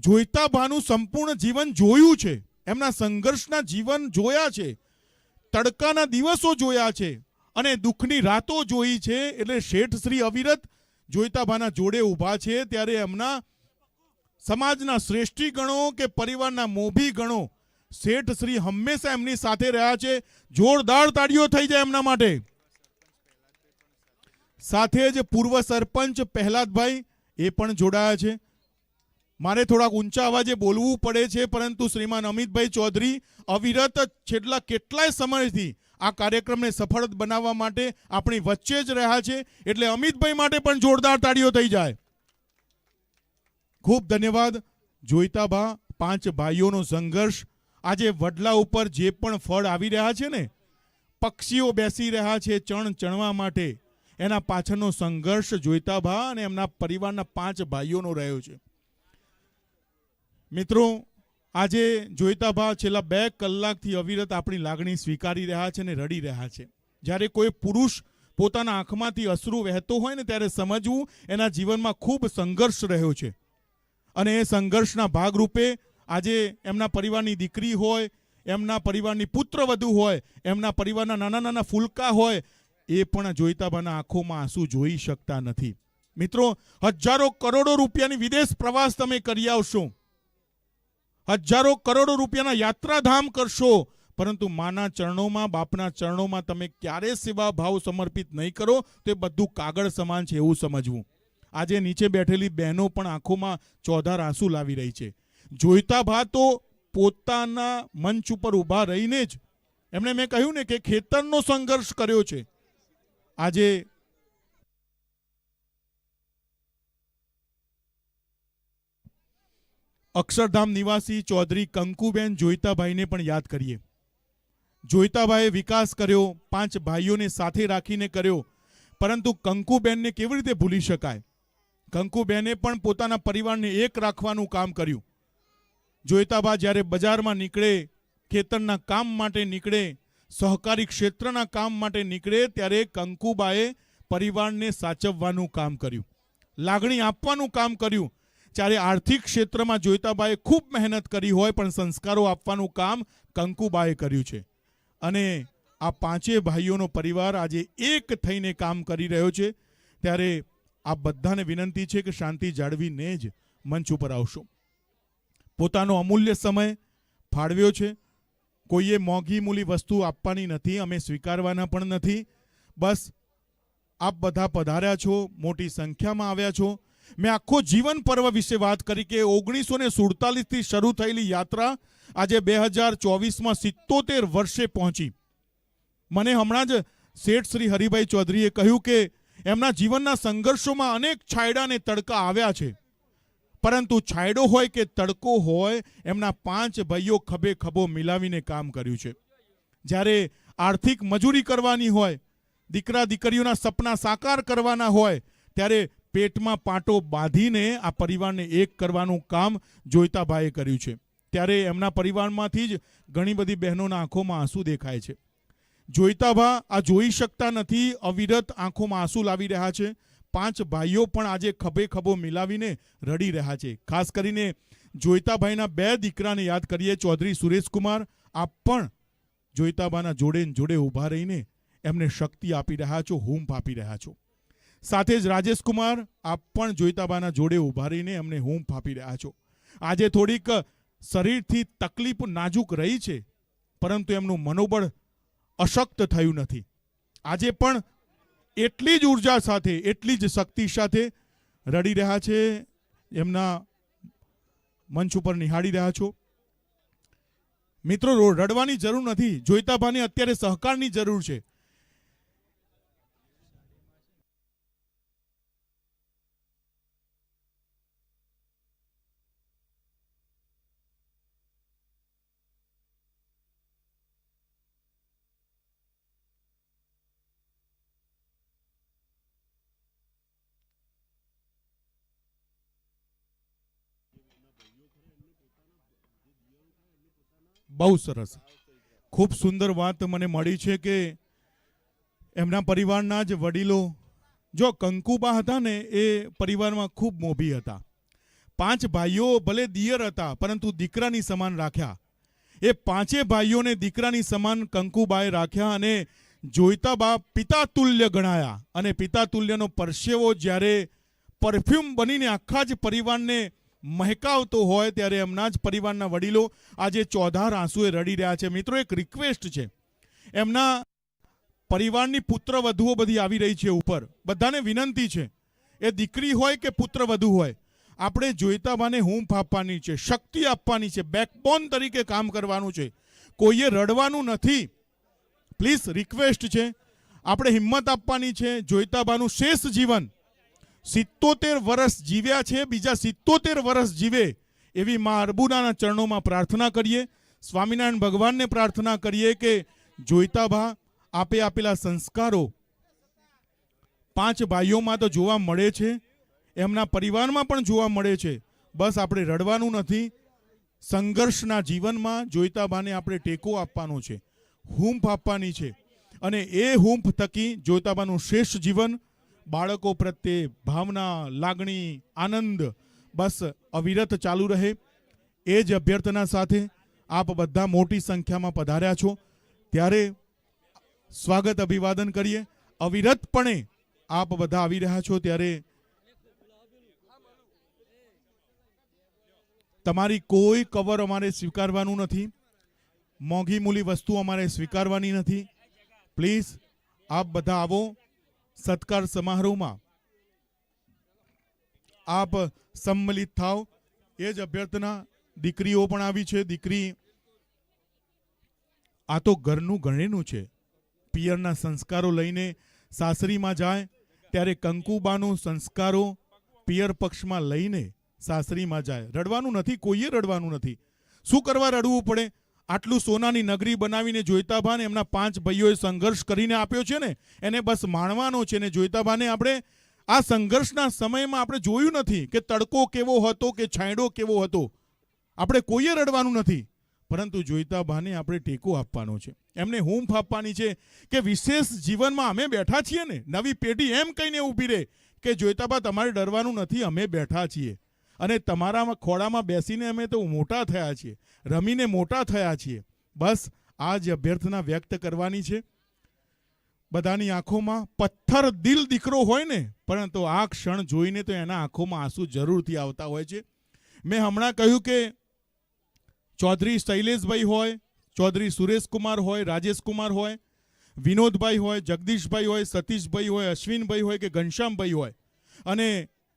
જોઈતાભાનું સંપૂર્ણ જીવન જોયું છે. એમના સંઘર્ષના જીવન જોયા છે, તડકાના દિવસો જોયા છે અને દુઃખની રાતો જોઈ છે. એટલે શેઠ શ્રી અવિરત જોઈતાભાના જોડે ઊભા છે. ત્યારે એમના સમાજના શ્રેષ્ઠી ગણો કે પરિવારના મોભી ગણો, શેઠ શ્રી હંમેશા એમની સાથે રહ્યા છે. જોરદાર તાળીઓ થઈ જાય એમના માટે. સાથે જ પૂર્વ સરપંચ પહેલાદભાઈ એ પણ જોડાયા છે. મારે થોડાક ઊંચા અવાજે બોલવું પડે છે, પરંતુ શ્રીમાન અમિતભાઈ ચૌધરી અવિરત છેલ્લા કેટલાય સમયથી આ કાર્યક્રમને સફળ બનાવવા માટે આપણી વચ્ચે જ રહ્યા છે. એટલે અમિતભાઈ માટે પણ જોરદાર તાળીઓ થઈ જાય. ખૂબ ધન્યવાદ. જોઈતાભા 5 ભાઈઓનો સંઘર્ષ આજે વડલા ઉપર જે પણ ફળ આવી રહ્યા છે ને, પક્ષીઓ બેસી રહ્યા છે ચણ ચણવા માટે, એના પાછળનો સંઘર્ષ જોઈતાભા અને એમના પરિવારના 5 ભાઈઓનો રહ્યો છે. મિત્રો, આજે જોઈતાભા છેલ્લા 2 કલાકથી અવિરત આપણી લાગણી સ્વીકારી રહ્યા છે અને રડી રહ્યા છે. જ્યારે કોઈ પુરુષ પોતાના આંખમાંથી અશ્રુ વહેતો હોય ને, ત્યારે સમજવું એના જીવનમાં ખૂબ સંઘર્ષ રહ્યો છે. અને એ સંઘર્ષના ભાગરૂપે આજે એમના પરિવારની દીકરી હોય, એમના પરિવારની પુત્રવધુ હોય, એમના પરિવારના નાના નાના ફૂલકા હોય, એ પણ જોઈતાભાના આંખોમાં આંસુ જોઈ શકતા નથી. મિત્રો, હજારો કરોડો રૂપિયાની વિદેશ પ્રવાસ તમે કરી આવશો, હજારો કરોડો રૂપિયાના યાત્રાધામ કરશો, પરંતુ માના ચરણોમાં, બાપના ચરણોમાં તમે ક્યારે સેવા ભાવ સમર્પિત નહીં કરો તો એ બધું કાગળ સમાન છે એવું સમજવું. આજે નીચે બેઠેલી બહેનો પણ આંખોમાં ચોધાર આંસુ લાવી રહી છે. જોઈતા ભા તો પોતાના મંચ ઉપર ઊભા રહીને જ એમણે મેં કહ્યું ને કે ખેતરનો સંઘર્ષ કર્યો છે. આજે અક્ષરધામ નિવાસી ચૌધરી કંકુબેન જોઈતાભાઈને પણ યાદ કરીએ. જોઈતાભાઈએ વિકાસ કર્યો, 5 ભાઈઓને સાથે રાખીને કર્યો, પરંતુ કંકુબેનને કેવી રીતે ભૂલી શકાય? કંકુબેને પણ પોતાના પરિવારને એક રાખવાનું કામ કર્યું. જોઈતાભા જ્યારે બજારમાં નીકળે, ખેતરના કામ માટે નીકળે, સહકારી ક્ષેત્રના કામ માટે નીકળે, ત્યારે કંકુબાએ પરિવારને સાચવવાનું કામ કર્યું, લાગણી આપવાનું કામ કર્યું. જ્યારે આર્થિક ક્ષેત્રમાં જોઈતાબાએ ખૂબ મહેનત કરી હોય, પણ સંસ્કારો આપવાનું કામ કંકુબાએ કર્યું છે. અને આ 5 ભાઈઓનો પરિવાર આજે એક થઈને કામ કરી રહ્યો છે. ત્યારે આ બધાને વિનંતી છે કે શાંતિ જાળવીને જ મંચ ઉપર આવશો. પોતાનો અમૂલ્ય સમય ફાળવ્યો છે. કોઈએ મોંઘી મૂલી વસ્તુ આપવાની નથી, અમે સ્વીકારવાના પણ નથી. બસ આપ બધા પધાર્યા છો, મોટી સંખ્યામાં આવ્યા છો. મેં આખો જીવન પર્વ વિશે વાત કરી કે 1947 થી શરૂ થયેલી યાત્રા આજે 2024માં 77 વર્ષે પહોંચી. મને હમણાં જ શેઠ શ્રી હરિભાઈ ચૌધરીએ કહ્યું કે એમના જીવનના સંઘર્ષોમાં અનેક છાયડા અને તડકા આવ્યા છે, પરંતુ છાયડો હોય કે તડકો હોય, એમના 5 ભાઈઓ ખભે ખભો મિલાવીને કામ કર્યું છે. જ્યારે આર્થિક મજૂરી કરવાની હોય, દીકરા દીકરીઓના સપના સાકાર કરવાના હોય, ત્યારે પેટમાં પાટો બાંધીને આ પરિવારને એક કરવાનું કામ જોઈતાભાઈએ કર્યું છે. ત્યારે એમના પરિવારમાંથી જ ઘણી બધી બહેનોના આંખોમાં આંસુ દેખાય છે. જોઈતાભા આ જોઈ શકતા નથી, અવિરત આંખોમાં આંસુ લાવી રહ્યા છે. 5 ભાઈઓ પણ આજે ખભે ખભો મિલાવીને રડી રહ્યા છે. ખાસ કરીને જોઈતાભાઈના 2 દીકરાને યાદ કરીએ. ચૌધરી સુરેશકુમાર, આપ પણ જોઈતાભાના જોડે જોડે ઊભા રહીને એમને શક્તિ આપી રહ્યા છો, હૂંફ આપી રહ્યા છો. સાથે જ રાજેશકુમાર, આપ પણ જોઈતાબાના જોડે ઊભા રહીને એમને હૂંફ આપી રહ્યા છો. આજે થોડીક શરીરથી તકલીફ નાજુક રહી છે, પરંતુ એમનું મનોબળ અશક્ત થયું નથી. આજે પણ એટલી જ ઉર્જા સાથે, એટલી જ શક્તિ સાથે રડી રહ્યા છે. એમના મંચ ઉપર નિહાળી રહ્યા છો. મિત્રો, રડવાની જરૂર નથી. જોઈતાબાને અત્યારે સહકારની જરૂર છે. બહુ સરસ, ખૂબ સુંદર વાત મને મળી છે કે એમના પરિવારના જ વડીલો, જો કંકુબા હતા ને એ પરિવારમાં ખૂબ મોભી હતા. 5 ભાઈઓ ભલે દિયર હતા, પરંતુ દીકરાની સમાન રાખ્યા. એ 5 ભાઈઓને દીકરાની સમાન કંકુબાએ રાખ્યા અને જોઈતાબા પિતા તુલ્ય ગણાયા. અને પિતા તુલ્યનો પરસેવો જ્યારે પરફ્યુમ બનીને આખા જ પરિવારને મહેકાવતો હોય, ત્યારે એમના જ પરિવારના વડીલો આજે ચોધાર આંસુએ રડી રહ્યા છે. મિત્રો, એક રિક્વેસ્ટ છે, એમના પરિવારની પુત્ર વધુઓ બધી આવી રહી છે ઉપર, બધાને વિનંતી છે, એ દીકરી હોય કે પુત્ર વધુ હોય, આપણે જોઈતાબાને હૂંફ આપવાની છે, શક્તિ આપવાની છે, બેકબોન તરીકે કામ કરવાનું છે. કોઈએ રડવાનું નથી. પ્લીઝ રિક્વેસ્ટ છે, આપણે હિંમત આપવાની છે. જોઈતાબાનું શેષ જીવન 77 વર્ષ જીવ્યા છે, બીજા 77 વર્ષ જીવે એવી મા અર્બુદાના ચરણોમાં પ્રાર્થના કરીએ. સ્વામિનારાયણ ભગવાનને પ્રાર્થના કરીએ કે જોઈતાબા આપે આપેલા સંસ્કારો 5 ભાઈઓમાં તો જોવા મળે છે, એમના પરિવારમાં પણ જોવા મળે છે. બસ આપણે રડવાનું નથી. સંઘર્ષના જીવનમાં જોઈતાબાને આપણે ટેકો આપવાનો છે, હૂંફ આપવાની છે. અને એ હૂંફ થકી જોઈતાબાનું શ્રેષ્ઠ જીવન, બાળકો પ્રત્યે ભાવના, લાગણી, આનંદ બસ અવિરત ચાલુ રહે. એ જ અભ્યર્થના સાથે આપ બધા મોટી સંખ્યામાં પધાર્યા છો, ત્યારે સ્વાગત અભિવાદન કરીએ. અવિરતપણે આપ બધા આવી રહ્યા છો, ત્યારે તમારી કોઈ કવર અમારે સ્વીકારવાનું નથી, મોંઘી મૂલી વસ્તુ અમારે સ્વીકારવાની નથી. પ્લીઝ આપ બધા આવો સત્કાર સમારોહમાં, આપ સંમલિત થાવ. એ જ અભ્યર્થના. દીકરીઓ પણ આવી છે. દીકરી આ તો ઘરનું ગણેનું છે. પિયરના સંસ્કારો લઈને સાસરીમાં જાય ત્યારે કંકુબાનું સંસ્કારો પિયર પક્ષમાં લઈને સાસરીમાં જાય. રડવાનું નથી, કોઈએ રડવાનું નથી. શું કરવા રડવું પડે? આટલું સોનાની નગરી બનાવીને જોઈતાભાને એમના 5 ભાઈઓએ સંઘર્ષ કરીને આપ્યો છે ને, એને બસ માણવાનો છે. ને જોઈતાભાને આપણે આ સંઘર્ષના સમયમાં આપણે જોયું નથી કે તડકો કેવો હતો કે છાંયડો કેવો હતો. આપણે કોઈએ રડવાનું નથી, પરંતુ જોઈતાભાને આપણે ટેકો આપવાનો છે, એમને હૂંફ આપવાની છે કે વિશેષ જીવનમાં અમે બેઠા છીએ ને. નવી પેઢી એમ કહીને ઊભી રહે કે જોઈતાબા તમારે ડરવાનું નથી, અમે બેઠા છીએ અને તમારા ખોળામાં બેસીને અમે તો મોટા થયા છીએ, રમીને મોટા થયા છીએ. બસ આ જ અભ્યર્થના વ્યક્ત કરવાની છે. બધાની આંખોમાં પથ્થર દિલ દીકરો હોય ને, પરંતુ આ ક્ષણ જોઈને તો એના આંખોમાં આંસુ જરૂરથી આવતા હોય છે. મેં હમણાં કહ્યું કે ચૌધરી શૈલેષભાઈ હોય, ચૌધરી સુરેશકુમાર હોય, રાજેશકુમાર હોય, વિનોદભાઈ હોય, જગદીશભાઈ હોય, સતીશભાઈ હોય, અશ્વિનભાઈ હોય કે ઘનશ્યામભાઈ હોય અને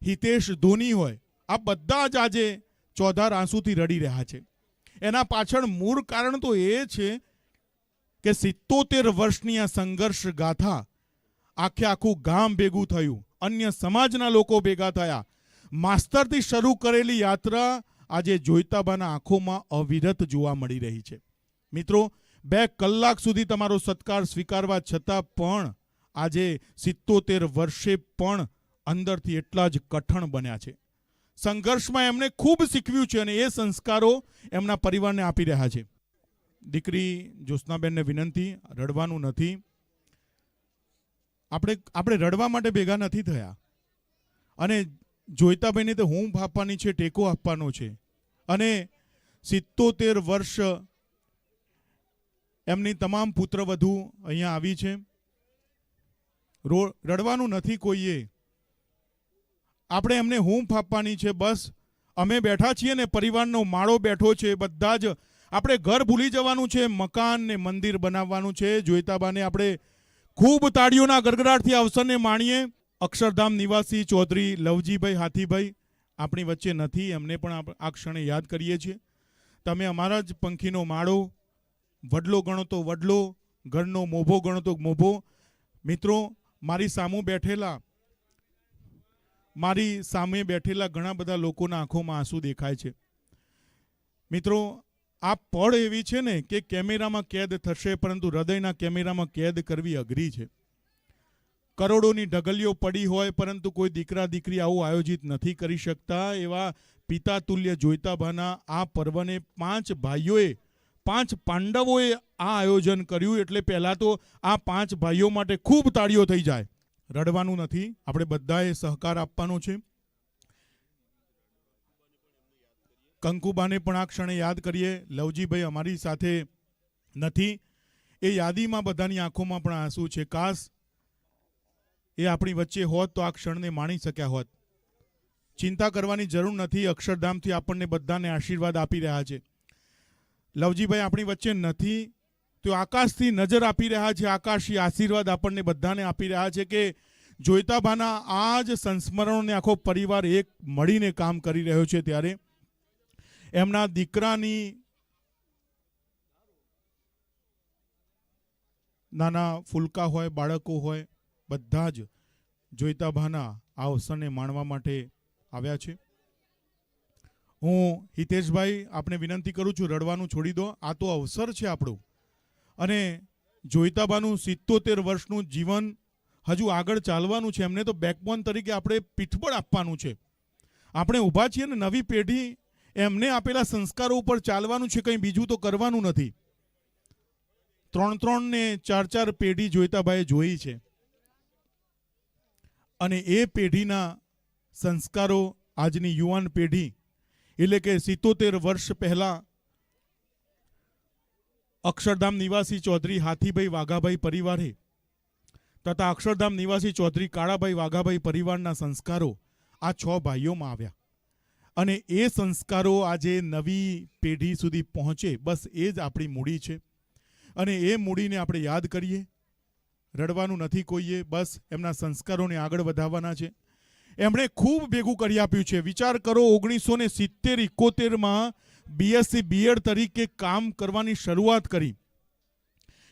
હિતેશ ધોની હોય, આ બધા જ આજે ચોધાર આંસુથી રડી રહ્યા છે. એના પાછળ મૂળ કારણ તો એ છે કે 77 વર્ષની આ સંઘર્ષ ગાથા, આખે આખું ગામ ભેગું થયું, અન્ય સમાજના લોકો ભેગા થયા, માસ્તરથી શરૂ કરેલી યાત્રા આજે જોઈતાબાના આંખોમાં અવિરત જોવા મળી રહી છે. મિત્રો, 2 કલાક સુધી તમારો સત્કાર સ્વીકારવા છતાં પણ આજે 77 વર્ષે પણ અંદરથી એટલા જ કઠણ બન્યા છે. સંઘર્ષમાં એમને ખૂબ શીખવ્યું છે અને એ સંસ્કારો એમના પરિવારને આપી રહ્યા છે. દીકરી જ્યોત્સનાબેનને વિનંતી, રડવાનું નથી. આપણે રડવા માટે ભેગા નથી થયા અને જોઈતાભાઈને તો હૂંફ આપવાની છે, ટેકો આપવાનો છે. અને 77 વર્ષ એમની તમામ પુત્રવધુ અહીંયા આવી છે. રડવાનું નથી કોઈએ, આપણે એમને હૂંફ આપવાની છે. બસ અમે બેઠા છીએ ને, પરિવારનો માળો બેઠો છે. બધા જ આપણે ઘર ભૂલી જવાનું છે, મકાન ને મંદિર બનાવવાનું છે. જોઈતાબાને આપણે ખૂબ તાળીઓના ગડગડાટથી અવસરને માણીએ. અક્ષરધામ નિવાસી ચૌધરી લવજીભાઈ હાથીભાઈ આપણી વચ્ચે નથી, એમને પણ આ ક્ષણે યાદ કરીએ છીએ. તમે અમારા જ પંખીનો માળો, વડલો ગણો તો વડલો, ઘરનો મોભો ગણો તો મોભો. મિત્રો, મારી સામે બેઠેલા ઘણા બધા લોકોના આંખોમાં આંસુ દેખાય છે. મિત્રો, આ પળ એવી છે ને કે કેમેરામાં કેદ થશે, પરંતુ હૃદયના કેમેરામાં કેદ કરવી અઘરી છે. કરોડોની ઢગલીઓ પડી હોય, પરંતુ કોઈ દીકરા દીકરી આવું આયોજિત નથી કરી શકતા. એવા પિતા તુલ્ય જોઈતાભાના આ પર્વને 5 ભાઈઓએ, 5 પાંડવોએ આ આયોજન કર્યું. એટલે પહેલા તો આ 5 ભાઈઓ માટે ખૂબ તાળીઓ થઈ જાય. રડવાનું નથી, આપણે બધાએ સહકાર આપવાનો છે. કંકુબાને પણ આ ક્ષણે યાદ કરીએ. લવજીભાઈ અમારી સાથે નથી, એ યાદીમાં બધાની આંખોમાં પણ આંસુ છે. કાશ એ આપણી વચ્ચે હોત તો આ ક્ષણને માણી શક્યા હોત. ચિંતા કરવાની જરૂર નથી, અક્ષરધામથી આપણને બધાને આશીર્વાદ આપી રહ્યા છે. લવજીભાઈ આપણી વચ્ચે નથી તો આકાશથી નજર આપી રહ્યા છે, આકાશી આશીર્વાદ આપણને બધાને આપી રહ્યા છે કે જોઈતાભાના આ જ સંસ્મરણોને આખો પરિવાર એક મળીને કામ કરી રહ્યો છે. ત્યારે એમના દીકરાની નાના ફૂલકા હોય, બાળકો હોય, બધા જ જોઈતાભાના આ અવસરને માણવા માટે આવ્યા છે. હું હિતેશભાઈ આપને વિનંતી કરું છું, રડવાનું છોડી દો. આ તો અવસર છે આપણું અને જોઈતાભાનું 77 વર્ષનું જીવન હજુ આગળ ચાલવાનું છે. એમને તો બેકબોન તરીકે આપણે પીઠબળ આપવાનું છે. આપણે ઊભા છીએ ને, નવી પેઢી એમને આપેલા સંસ્કારો ઉપર ચાલવાનું છે, કંઈ બીજું તો કરવાનું નથી. 3 ને 4 પેઢી જોઈતાભાઈએ જોઈ છે અને એ પેઢીના સંસ્કારો આજની યુવાન પેઢી, એટલે કે 77 વર્ષ પહેલા અક્ષરધામ નિવાસી ચૌધરી હાથીભાઈ વાઘાભાઈ પરિવારે તથા અક્ષરધામ નિવાસી ચૌધરી કાળાભાઈ વાઘાભાઈ પરિવારના સંસ્કારો આ 6 ભાઈઓમાં આવ્યા અને એ સંસ્કારો આજે નવી પેઢી સુધી પહોંચે, બસ એ જ આપણી મૂડી છે. અને એ મૂડીને આપણે યાદ કરીએ. રડવાનું નથી કોઈએ, બસ એમના સંસ્કારોને આગળ વધારવાના છે. એમણે ખૂબ ભેગું કરી આપ્યું છે. વિચાર કરો, 1970-71માં BSc BEd તરીકે કામ કરવાની શરૂઆત કરી,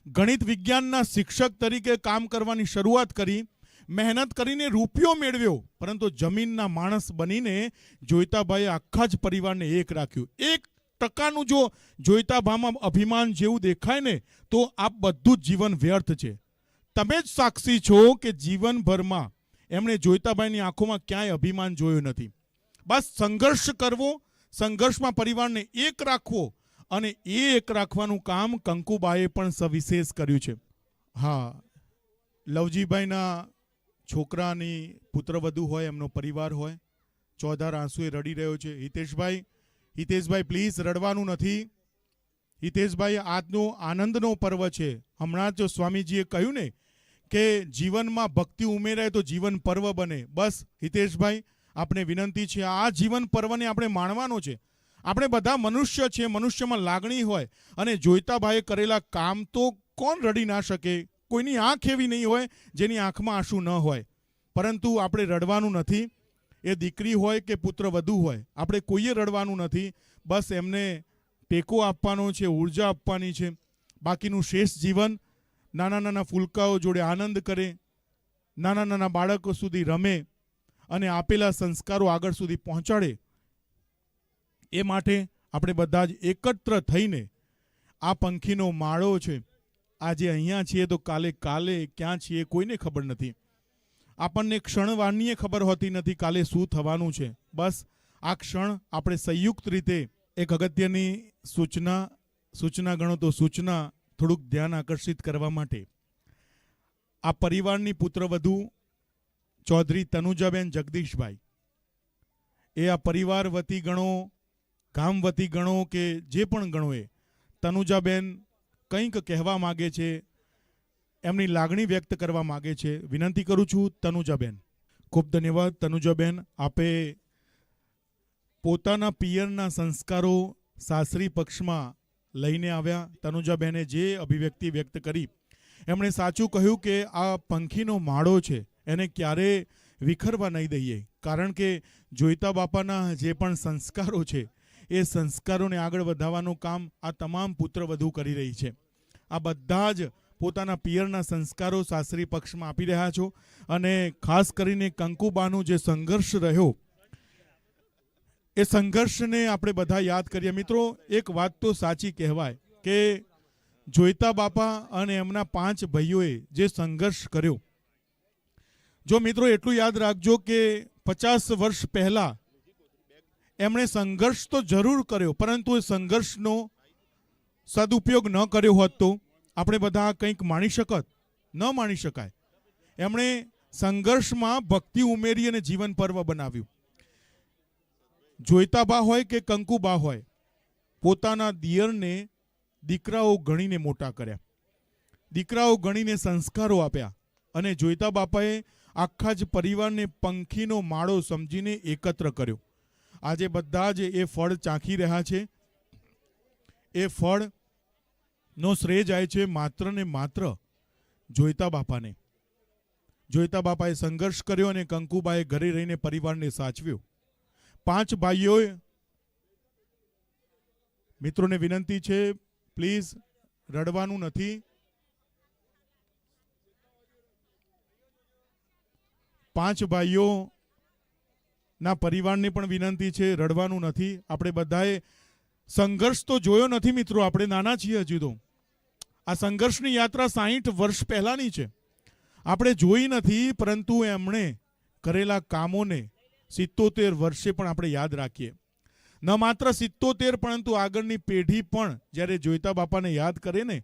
ગણિત વિજ્ઞાનના શિક્ષક તરીકે કામ કરવાની શરૂઆત કરી, મહેનત કરીને રૂપિયો મેળવ્યો, પરંતુ જમીનના માણસ બનીને જોઈતાભાઈએ આખા જ પરિવારને એક રાખ્યું. 1% જો જોઈતાભામાં અભિમાન જેવું દેખાય ને, તો આ બધું જ જીવન વ્યર્થ છે. તમે જ સાક્ષી છો કે જીવનભરમાં એમણે જોઈતાભાઈની આંખોમાં ક્યાંય અભિમાન જોયું નથી. બસ સંઘર્ષ કરવો, સંઘર્ષમાં પરિવારને એક રાખવો, અને એ એક રાખવાનું કામ કંકુબાએ પણ સવિશેષ કર્યું છે. હા, લવજીભાઈના છોકરાની પુત્રવધુ હોય, એમનો પરિવાર હોય, ચોધાર આંસુએ રડી રહ્યો છે. હિતેશભાઈ પ્લીઝ રડવાનું નથી. હિતેશભાઈ, આજનો આનંદનો પર્વ છે. હમણાં જ સ્વામીજીએ કહ્યું ને કે જીવનમાં ભક્તિ ઉમેરાય તો જીવન પર્વ બને. બસ હિતેશભાઈ, આપણે વિનંતી છે, આ જીવન પર્વને આપણે માણવાનો છે. આપણે બધા મનુષ્ય છે, મનુષ્યમાં લાગણી હોય, અને જોઈતાભાઈએ કરેલા કામ તો કોણ રડી ના શકે? કોઈની આંખ એવી નહીં હોય જેની આંખમાં આંસુ ન હોય. પરંતુ આપણે રડવાનું નથી. એ દીકરી હોય કે પુત્ર વધુ હોય, આપણે કોઈએ રડવાનું નથી. બસ એમને ટેકો આપવાનો છે, ઉર્જા આપવાની છે. બાકીનું શેષ જીવન નાના નાના ફૂલકાઓ જોડે આનંદ કરે, નાના નાના બાળકો સુધી રમે, અને આપેલા સંસ્કારો આગળ સુધી પહોંચાડે. એ માટે આપણે બધા જ એકત્ર થઈને આ પંખીનો માળો છે, આજે અહીંયા છીએ તો કાલે ક્યાં છીએ કોઈને ખબર નથી. આપણને ક્ષણવારની ખબર હોતી નથી કાલે શું થવાનું છે. બસ આ ક્ષણ આપણે સંયુક્ત રીતે એક અગત્યની સૂચના ગણો તો સૂચના, થોડુંક ધ્યાન આકર્ષિત કરવા માટે આ પરિવારની પુત્રવધુ ચૌધરી તનુજાબેન જગદીશભાઈ, એ આ પરિવાર વતી ગણો, ગામ વતી ગણો કે જે પણ ગણો, એ તનુજાબેન કંઈક કહેવા માગે છે, એમની લાગણી વ્યક્ત કરવા માગે છે. વિનંતી કરું છું તનુજાબેન. ખૂબ ધન્યવાદ તનુજાબેન. આપે પોતાના પિયરના સંસ્કારો સાસરી પક્ષમાં લઈને આવ્યા. તનુજાબેને જે અભિવ્યક્તિ વ્યક્ત કરી, એમણે સાચું કહ્યું કે આ પંખીનો માળો છે, એને ક્યારે વિખરવા નહીં દઈએ. કારણ કે જોઈતા બાપાના જે પણ સંસ્કારો છે, એ સંસ્કારોને આગળ વધારવાનું કામ આ તમામ પુત્રવધુ કરી રહી છે. આ બધા જ પોતાના પિયરના સંસ્કારો સાસરી પક્ષમાં આપી રહ્યા છો. અને ખાસ કરીને કંકુબાનું જે સંઘર્ષ રહ્યો, એ સંઘર્ષને આપણે બધા યાદ કરીએ. મિત્રો, એક વાત તો સાચી કહેવાય કે જોઈતા બાપા અને એમના 5 ભાઈઓએ જે સંઘર્ષ કર્યો, જો મિત્રો એટલું યાદ રાખજો કે 50 વર્ષ પહેલા એમણે સંઘર્ષ તો જરૂર કર્યો, પરંતુ એ સંઘર્ષનો સદુપયોગ ન કર્યો હોત તો આપણે બધા કંઈક માણી શકત? ન માણી શકાય. એમણે સંઘર્ષમાં ભક્તિ ઉમેરી અને જીવન પર્વ બનાવ્યું. જોઈતાબા હોય કે કંકુબા હોય, પોતાના દિયરને દીકરાઓ ગણીને મોટા કર્યા, દીકરાઓ ગણીને સંસ્કારો આપ્યા, અને જોઈતા બાપાએ આખા જ પરિવારને પંખીનો માળો સમજીને એકત્ર કર્યો. આજે બધા જ એ ફળ ચાખી રહ્યા છે. એ ફળનો શ્રેય જાય છે માત્ર ને માત્ર જોઈતા બાપાને. જોઈતા બાપાએ સંઘર્ષ કર્યો અને કંકુબાએ ઘરે રહીને પરિવારને સાચવ્યો. 5 ભાઈઓએ, મિત્રોને વિનંતી છે, પ્લીઝ રડવાનું નથી. 5 ભાઈઓના પરિવારને પણ વિનંતી છે, રડવાનું નથી. આપણે બધાએ સંઘર્ષ તો જોયો નથી મિત્રો, આપણે નાના છીએ હજુ તો. આ સંઘર્ષની યાત્રા 60 વર્ષ પહેલાની છે, આપણે જોઈ નથી. પરંતુ એમણે કરેલા કામોને 77 વર્ષે પણ આપણે યાદ રાખીએ. ન માત્ર 77, પરંતુ આગળની પેઢી પણ જ્યારે જોઈતા બાપાને યાદ કરે ને,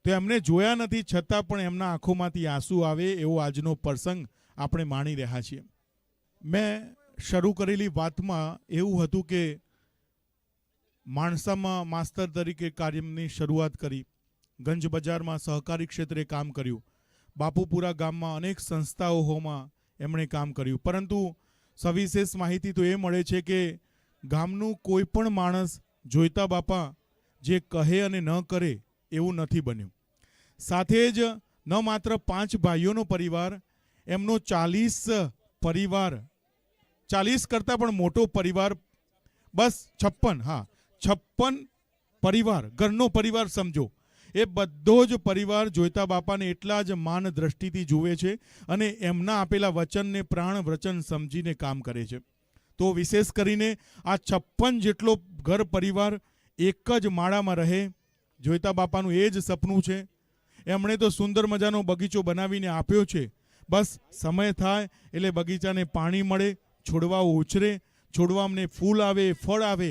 તો એમને જોયા નથી છતાં પણ એમના આંખોમાંથી આંસુ આવે એવો આજનો પ્રસંગ આપણે માણી રહ્યા છીએ. મેં શરૂ કરેલી વાતમાં એવું હતું કે માણસામાં માસ્તર તરીકે કાર્યની શરૂઆત કરી, ગંજ બજારમાં સહકારી ક્ષેત્રે કામ કર્યું, બાપુપુરા ગામમાં અનેક સંસ્થાઓમાં એમણે કામ કર્યું. પરંતુ સવિશેષ માહિતી તો એ મળે છે કે ગામનું કોઈ પણ માણસ જોઈતા બાપા જે કહે અને ન કરે એવું નથી બન્યું. સાથે જ ન માત્ર 5 ભાઈઓનો પરિવાર, એમનો 40 પરિવાર, 40 કરતાં પણ મોટો પરિવાર, બસ 56 પરિવાર, ઘરનો પરિવાર સમજો, એ બધો જ પરિવાર જોઈતા બાપાને એટલા જ માન દ્રષ્ટિથી જુએ છે અને એમના આપેલા વચનને પ્રાણ વચન સમજીને કામ કરે છે. તો વિશેષ કરીને આ 56 જેટલો ઘર પરિવાર એક જ માળામાં રહે, જોઈતા બાપાનું એ જ સપનું છે. એમણે તો સુંદર મજાનો બગીચો બનાવીને આપ્યો છે. બસ સમય થાય એટલે બગીચાને પાણી મળે, છોડવાઓ ઉછરે, છોડવામને ફૂલ આવે, ફળ આવે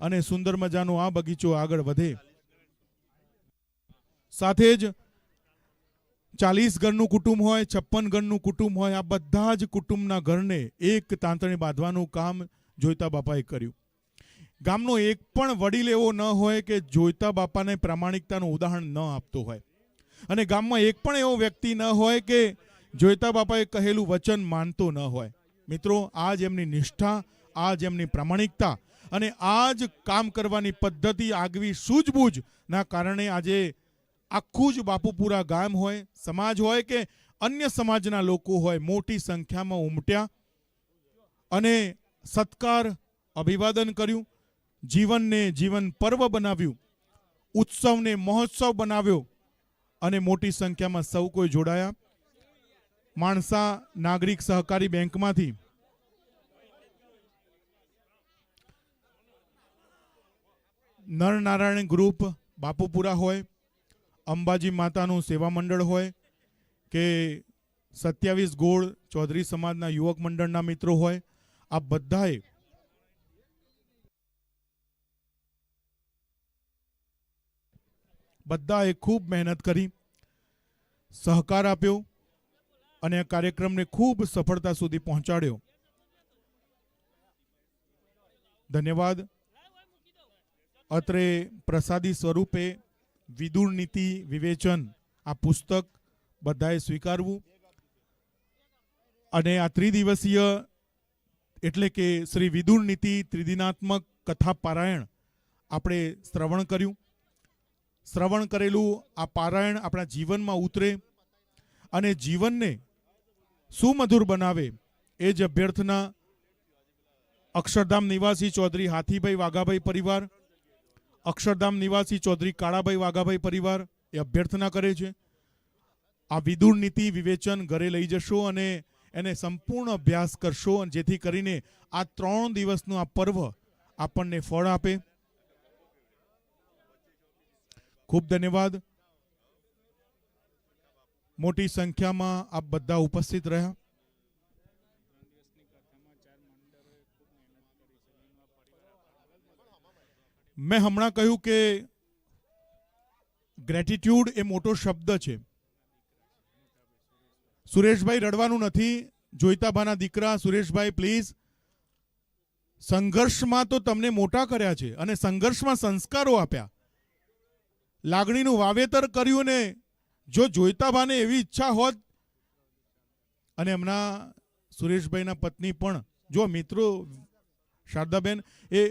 અને સુંદર મજાનો આ બગીચો આગળ વધે. સાથે જ 40 ઘરનું કુટુંબ હોય, 56 ઘરનું કુટુંબ હોય, આ બધા જ કુટુંબના ઘરને એક તાંતણે બાંધવાનું કામ જોઈતા બાપાએ કર્યું. ગામનો એક પણ વડીલ એવો ન હોય કે જોઈતા બાપાને પ્રામાણિકતાનું ઉદાહરણ ન આપતો હોય, અને ગામમાં એક પણ એવો વ્યક્તિ ન હોય કે જોઈતા બાપાએ કહેલું વચન માનતો ન હોય. મિત્રો, આ જ એમની નિષ્ઠા, આ જ એમની પ્રામાણિકતા અને આ જ કામ કરવાની પદ્ધતિ, આગવી સૂઝબૂઝના કારણે આજે આખું જ બાપુપુરા ગામ હોય, સમાજ હોય કે અન્ય સમાજના લોકો હોય, મોટી સંખ્યામાં ઉમટ્યા અને સત્કાર, અભિવાદન કર્યું, જીવનને જીવન પર્વ બનાવ્યું, ઉત્સવને મહોત્સવ બનાવ્યો અને મોટી સંખ્યામાં સૌ કોઈ જોડાયા. માણસા નાગરિક સહકારી બેંકમાંથી નરનારાયણ ગ્રુપ બાપુપુરા હોય, અંબાજી માતાનું સેવા મંડળ હોય કે 27 ગોળ ચૌધરી સમાજના યુવક મંડળના મિત્રો હોય, આ બધાએ ખૂબ મહેનત કરી, સહકાર આપ્યો અને આ કાર્યક્રમને ખૂબ સફળતા સુધી પહોંચાડ્યો. ધન્યવાદ. અત્રે પ્રસાદી સ્વરૂપે વિદુર નીતિ વિવેચન આ પુસ્તક બધાએ સ્વીકારવું અને આ ત્રિદિવસીય એટલે કે શ્રી વિદુર નીતિ ત્રિદિનાત્મક કથા પારાયણ આપણે શ્રવણ કર્યું. શ્રવણ કરેલું આ પારાયણ આપણા જીવનમાં ઉતરે અને જીવનને સુમધુર બનાવે એ જ અભ્યર્થના અક્ષરધામ નિવાસી ચૌધરી હાથીભાઈ વાઘાભાઈ પરિવાર, અક્ષરધામ નિવાસી ચૌધરી કાળાભાઈ વાઘાભાઈ પરિવાર એ અભ્યર્થના કરે છે. આ વિદુર નીતિ વિવેચન ઘરે લઈ જશો અને એને સંપૂર્ણ અભ્યાસ કરશો, જેથી કરીને આ 3 દિવસનું આ પર્વ આપણને ફળ આપે. ખૂબ ધન્યવાદ. મોટી સંખ્યામાં આપ બધા ઉપસ્થિત રહ્યા. મેં હમણાં કહ્યું કે ગ્રેટિટ્યુડ એ મોટો શબ્દ છે. સુરેશભાઈ રડવાનું નથી. જોઈતાબાના દીકરા સુરેશભાઈ, પ્લીઝ. સંઘર્ષમાં તો તમને મોટા કર્યા છે અને સંઘર્ષમાં સંસ્કારો આપ્યા, લાગણીનું વાવેતર કર્યું ને જો જોઈતાબાને એવી ઈચ્છા હોત, અને એમના સુરેશભાઈના પત્ની પણ, જો મિત્રો શારદાબેન એ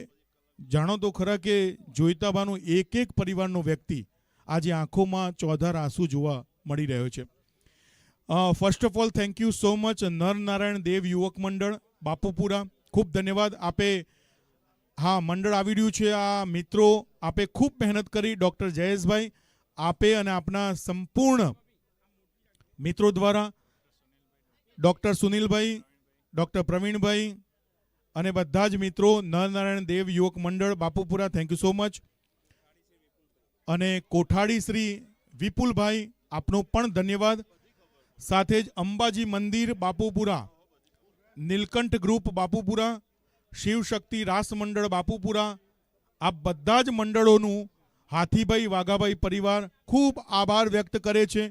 જાણો તો ખરા કે જોઈતાબાનું એક એક પરિવારનો વ્યક્તિ આજે આંખોમાં ચોધાર આંસુ જોવા મળી રહ્યો છે. First of all thank you so much Narnarayan Dev Yuvak Mandal Bapupura, ખૂબ ધન્યવાદ. આપે હા મંડળ આવી રહ્યું છે, આ મિત્રો આપે ખૂબ મહેનત કરી. ડૉક્ટર જયેશભાઈ, આપે અને આપના સંપૂર્ણ મિત્રો દ્વારા, ડૉક્ટર સુનિલભાઈ, ડૉક્ટર પ્રવીણભાઈ અને બધા જ મિત્રો, Narnarayan Dev Yuvak Mandal Bapupura, thank you so much. અને કોઠાડી શ્રી વિપુલભાઈ, આપનો પણ ધન્યવાદ. સાથે જ અંબાજી મંદિર બાપુપુરા, નીલકંઠ ગ્રુપ બાપુપુરા, શિવશક્તિ રાસ મંડળ બાપુપુરા, આ બધા જ મંડળોનું હાથીભાઈ વાઘાભાઈ પરિવાર ખૂબ આભાર વ્યક્ત કરે છે.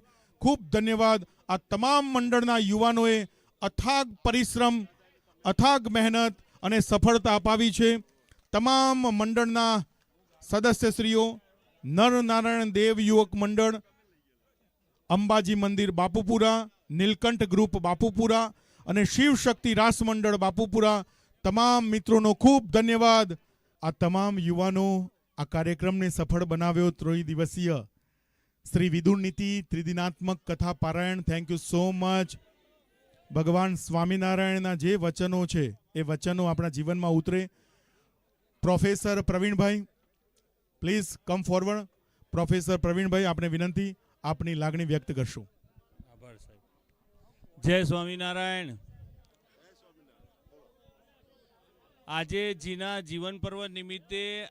ખૂબ ધન્યવાદ. આ તમામ મંડળના યુવાનોએ અથાગ પરિશ્રમ, અથાગ મહેનત અને સફળતા અપાવી છે. તમામ મંડળના સદસ્યશ્રીઓ, નરનારાયણ દેવ યુવક મંડળ, અંબાજી મંદિર બાપુપુરા, નીલકંઠ ગ્રુપ બાપુપુરા અને શિવશક્તિ રાસ મંડળ બાપુપુરા, તમામ મિત્રોનો ખૂબ ધન્યવાદ. આ તમામ યુવાનો આ કાર્યક્રમને સફળ બનાવ્યો. ત્રિદિવસીય શ્રી વિદુર નીતિ ત્રિદિનાત્મક કથા પારાયણ. Thank you so much. ભગવાન સ્વામિનારાયણના જે વચનો છે એ વચનો આપણા જીવનમાં ઉતરે. Professor Pravinbhai, please come forward. Professor Pravinbhai, આપણે વિનંતી, આપની લાગણી વ્યક્ત કરશો. આભાર સાહેબ. જય સ્વામિનારાયણ. આજે જીના જીવન પર્વ નિમિત્તે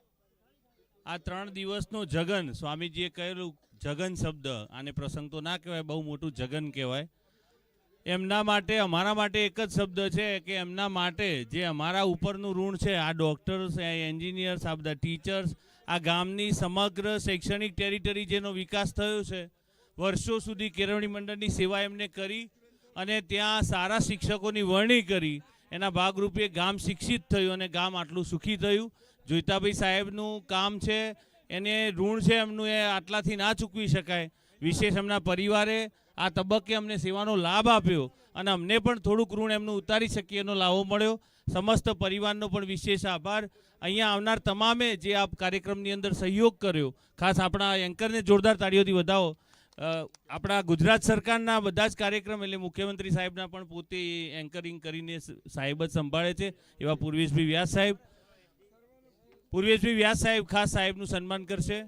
આ 3 દિવસનો જગન, સ્વામીજીએ કહેલું જગન શબ્દ, આને પ્રસંગ તો ના કહેવાય, બહુ મોટું જગન કહેવાય. એમના માટે, અમારા માટે એક જ શબ્દ છે કે એમના માટે જે અમારા ઉપરનું ઋણ છે, આ ડૉક્ટર્સ, એન્જિનિયર્સ, આ બધા ટીચર્સ, આ ગામની સમગ્ર શૈક્ષણિક ટેરિટરી જેનો વિકાસ થયો છે, વર્ષો સુધી કેળવણી મંડળની સેવા એમને કરી અને ત્યાં સારા શિક્ષકોની વરણી કરી, એના ભાગરૂપે ગામ શિક્ષિત થયું અને ગામ આટલું સુખી થયું. જોઈતાભાઈ સાહેબનું કામ છે, એને ઋણ છે એમનું, એ આટલાથી ના ચૂકવી શકાય. વિશેષ એમના પરિવારે આ તબક્કે અમને સેવાનો લાભ આપ્યો અને અમને પણ થોડુંક ઋણ એમનું ઉતારી શકીએ એનો લાભો મળ્યો. સમસ્ત પરિવારનો પણ વિશેષ આભાર. અહીંયા આવનાર તમામે જે આ કાર્યક્રમની અંદર સહયોગ કર્યો, ખાસ આપણા એન્કરને જોરદાર તાળીઓથી વધાવો. આપણા ગુજરાત સરકારના બધા જ કાર્યક્રમ, એટલે મુખ્યમંત્રી સાહેબના પણ પોતે એન્કરિંગ કરીને સાહેબ જ સંભાળે છે એવા પૂર્વેશભાઈ વ્યાસ સાહેબ. પૂર્વેશભાઈ વ્યાસ સાહેબ ખાસ સાહેબનું સન્માન કરશે.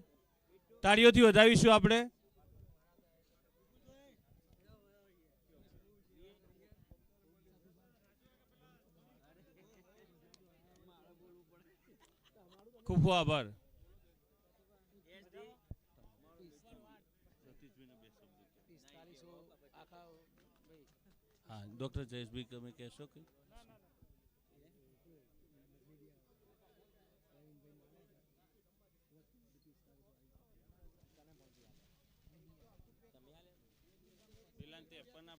તાળીઓથી વધાવીશું આપણે. ખૂબ ખૂબ આભાર. હા, ડૉક્ટર જયેશભાઈ, તમે કહેશો કે પેલા